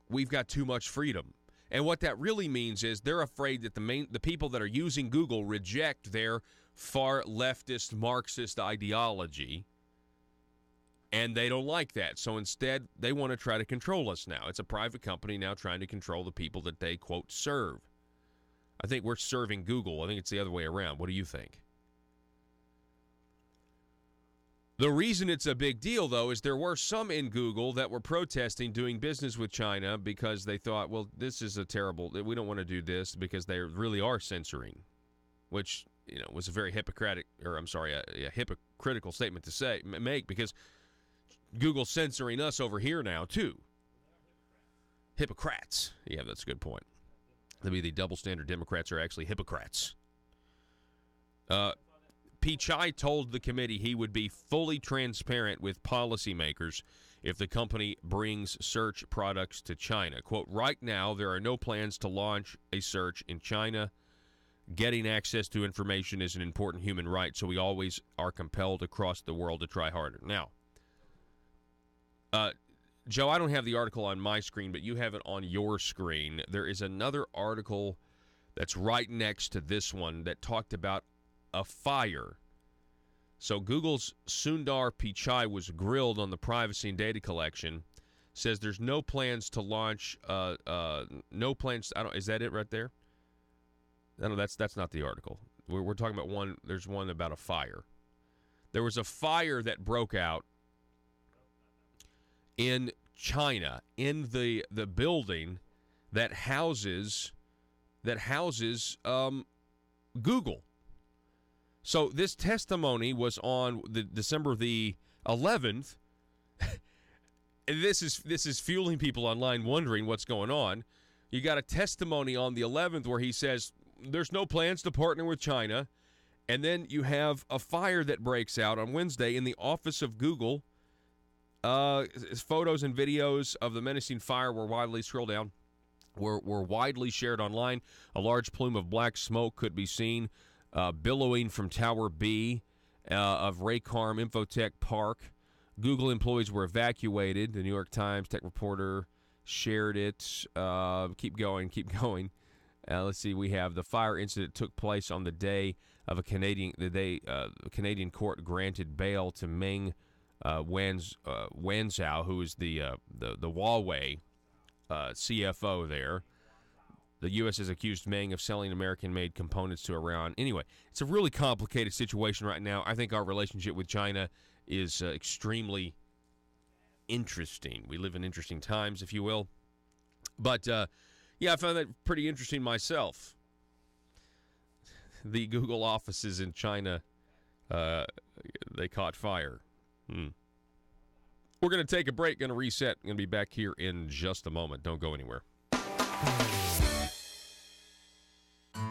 we've got too much freedom. And what that really means is they're afraid that the people that are using Google reject their far leftist Marxist ideology, and they don't like that. So instead, they want to try to control us now. It's a private company now trying to control the people that they, quote, serve. I think we're serving Google. I think it's the other way around. What do you think? The reason it's a big deal, though, is there were some in Google that were protesting doing business with China because they thought, well, this is a terrible, we don't want to do this because they really are censoring, which, you know, was a very a hypocritical statement to make, because Google's censoring us over here now, too. Hypocrites. Yeah, that's a good point. Maybe the double standard Democrats are actually hypocrites. Pichai told the committee he would be fully transparent with policymakers if the company brings search products to China. Quote, right now, there are no plans to launch a search in China. Getting access to information is an important human right, so we always are compelled across the world to try harder. Now, Joe, I don't have the article on my screen, but you have it on your screen. There is another article that's right next to this one that talked about a fire. So Google's Sundar Pichai was grilled on the privacy and data collection. Says there's no plans to launch. No plans. Is that it right there? No, that's not the article. We're talking about one. There's one about a fire. There was a fire that broke out in China in the building that houses Google. So this testimony was on the December the 11th. This is fueling people online wondering what's going on. You got a testimony on the 11th where he says there's no plans to partner with China, and then you have a fire that breaks out on Wednesday in the office of Google. Photos and videos of the menacing fire were widely shared online. A large plume of black smoke could be seen billowing from Tower B of Raycarm Infotech Park. Google employees were evacuated. The New York Times tech reporter shared it. Keep going. Let's see. We have the fire incident took place on the day of a Canadian court granted bail to Meng Wanzhou, who is the Huawei CFO there. The U.S. is accused Meng of selling American-made components to Iran. Anyway, it's a really complicated situation right now. I think our relationship with China is extremely interesting. We live in interesting times, if you will. But, yeah, I found that pretty interesting myself. The Google offices in China, they caught fire. We're going to take a break, going to reset. Going to be back here in just a moment. Don't go anywhere.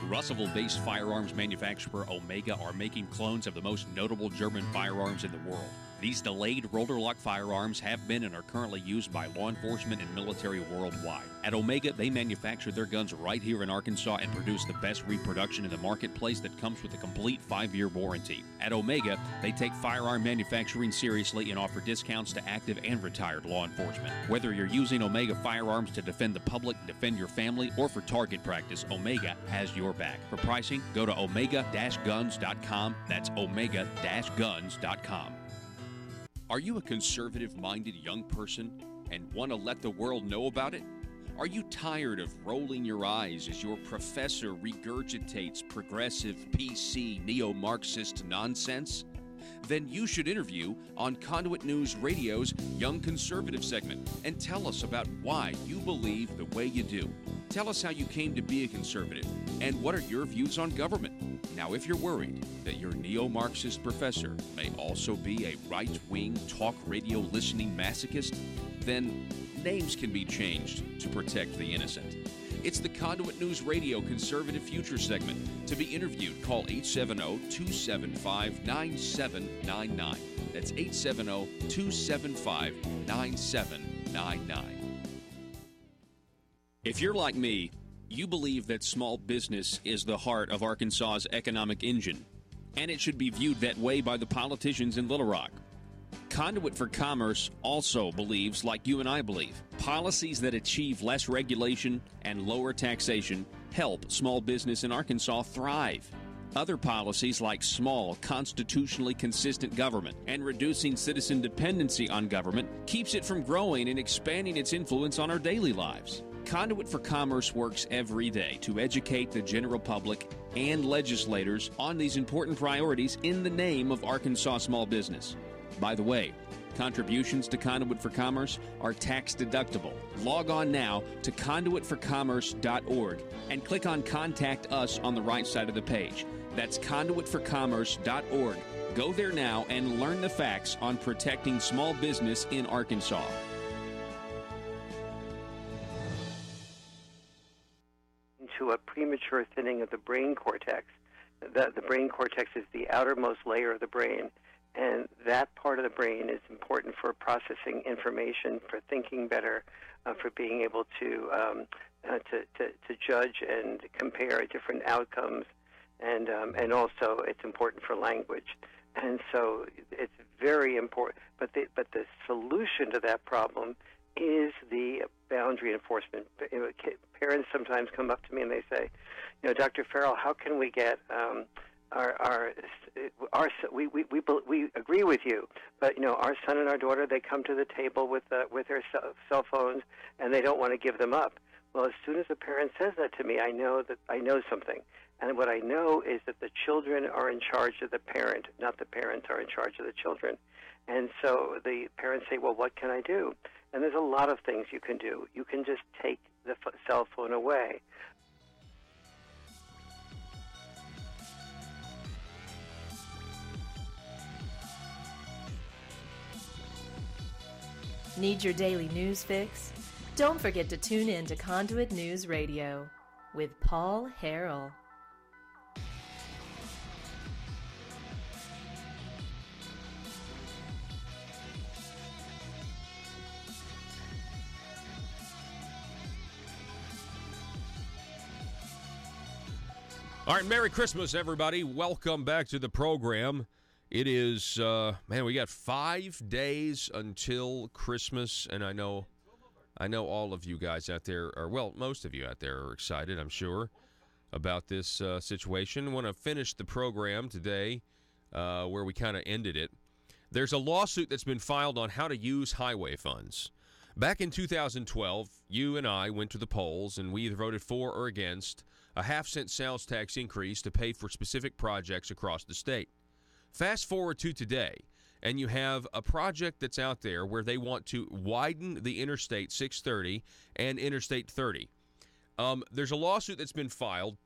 Russellville-based firearms manufacturer Omega are making clones of the most notable German firearms in the world. These delayed rotor-lock firearms have been and are currently used by law enforcement and military worldwide. At Omega, they manufacture their guns right here in Arkansas and produce the best reproduction in the marketplace that comes with a complete 5-year warranty. At Omega, they take firearm manufacturing seriously and offer discounts to active and retired law enforcement. Whether you're using Omega firearms to defend the public, defend your family, or for target practice, Omega has your back. For pricing, go to omega-guns.com. That's omega-guns.com. Are you a conservative-minded young person and want to let the world know about it? Are you tired of rolling your eyes as your professor regurgitates progressive, PC, neo-Marxist nonsense? Then you should interview on Conduit News Radio's Young Conservative segment and tell us about why you believe the way you do. Tell us how you came to be a conservative and what are your views on government. Now, if you're worried that your neo-Marxist professor may also be a right-wing talk radio listening masochist, then names can be changed to protect the innocent. It's the Conduit News Radio Conservative Future segment. To be interviewed, call 870-275-9799. That's 870-275-9799. If you're like me, you believe that small business is the heart of Arkansas's economic engine, and it should be viewed that way by the politicians in Little Rock. Conduit for Commerce also believes, like you and I believe, policies that achieve less regulation and lower taxation help small business in Arkansas thrive. Other policies like small, constitutionally consistent government and reducing citizen dependency on government keeps it from growing and expanding its influence on our daily lives. Conduit for Commerce works every day to educate the general public and legislators on these important priorities in the name of Arkansas small business. By the way, contributions to Conduit for Commerce are tax deductible. Log on now to conduitforcommerce.org and click on Contact Us on the right side of the page. That's conduitforcommerce.org. Go there now and learn the facts on protecting small business in Arkansas. To a premature thinning of the brain cortex. The brain cortex is the outermost layer of the brain, and that part of the brain is important for processing information, for thinking better, for being able to judge and compare different outcomes, and also it's important for language. And so it's very important. But the solution to that problem is the boundary enforcement. Parents sometimes come up to me and they say, Dr. Farrell, how can we get we agree with you, but our son and our daughter, they come to the table with their cell phones and they don't want to give them up. Well, as soon as a parent says that to me, I know something. And what I know is that the children are in charge of the parent, not the parents are in charge of the children. And so the parents say, well, what can I do? And there's a lot of things you can do. You can just take the cell phone away. Need your daily news fix? Don't forget to tune in to Conduit News Radio with Paul Harrell. All right, Merry Christmas, everybody. Welcome back to the program. It is, we got 5 days until Christmas, and I know all of you guys out there most of you out there are excited, I'm sure, about this situation. I want to finish the program today where we kind of ended it. There's a lawsuit that's been filed on how to use highway funds. Back in 2012, you and I went to the polls, and we either voted for or against a half-cent sales tax increase to pay for specific projects across the state. Fast forward to today, and you have a project that's out there where they want to widen the Interstate 630 and Interstate 30. There's a lawsuit that's been filed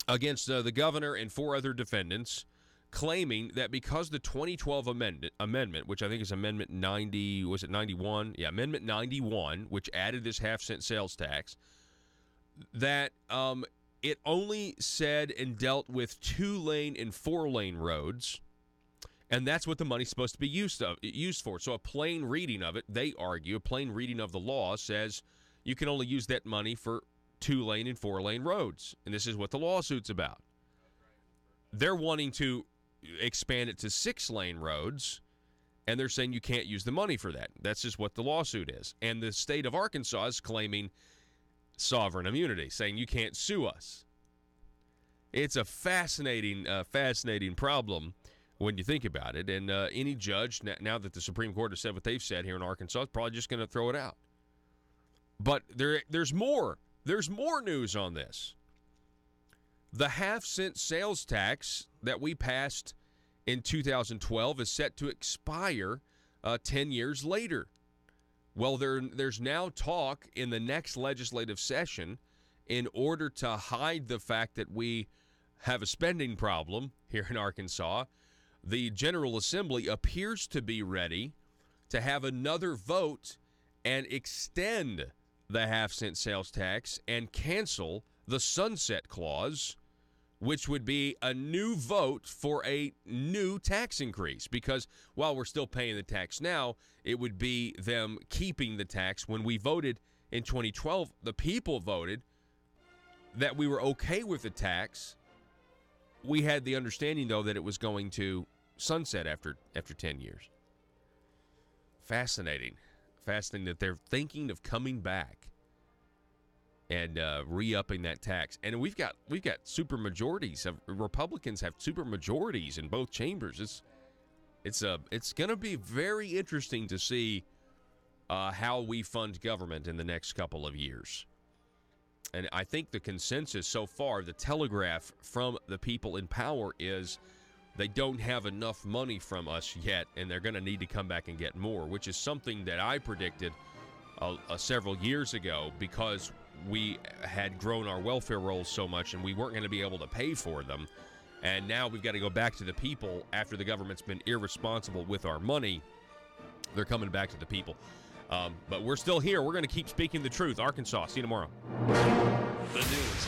against the governor and 4 other defendants, claiming that because the 2012 amendment, which I think is Amendment 90, was it 91? Yeah, Amendment 91, which added this half-cent sales tax, that it only said and dealt with 2-lane and 4-lane roads, and that's what the money's supposed to be used for. So a plain reading of it, they argue, a plain reading of the law says you can only use that money for 2-lane and 4-lane roads, and this is what the lawsuit's about. They're wanting to expand it to 6-lane roads, and they're saying you can't use the money for that. That's just what the lawsuit is. And the state of Arkansas is claiming sovereign immunity, saying you can't sue us. It's a fascinating problem when you think about it. And any judge, now that the Supreme Court has said what they've said here in Arkansas, is probably just going to throw it out. But there's more. There's more news on this. The half-cent sales tax that we passed in 2012 is set to expire 10 years later. Well, there's now talk in the next legislative session, in order to hide the fact that we have a spending problem here in Arkansas, the General Assembly appears to be ready to have another vote and extend the half-cent sales tax and cancel the sunset clause, which would be a new vote for a new tax increase. Because while we're still paying the tax now, it would be them keeping the tax. When we voted in 2012, the people voted that we were okay with the tax. We had the understanding, though, that it was going to sunset after 10 years. Fascinating that they're thinking of coming back and re-upping that tax. And we've got super majorities. Republicans have super majorities in both chambers. It's going to be very interesting to see how we fund government in the next couple of years. And I think the consensus so far, the telegraph from the people in power, is they don't have enough money from us yet, and they're going to need to come back and get more, which is something that I predicted several years ago, because we had grown our welfare rolls so much and we weren't going to be able to pay for them. And now we've got to go back to the people after the government's been irresponsible with our money. They're coming back to the people. But we're still here. We're going to keep speaking the truth. Arkansas, see you tomorrow. The news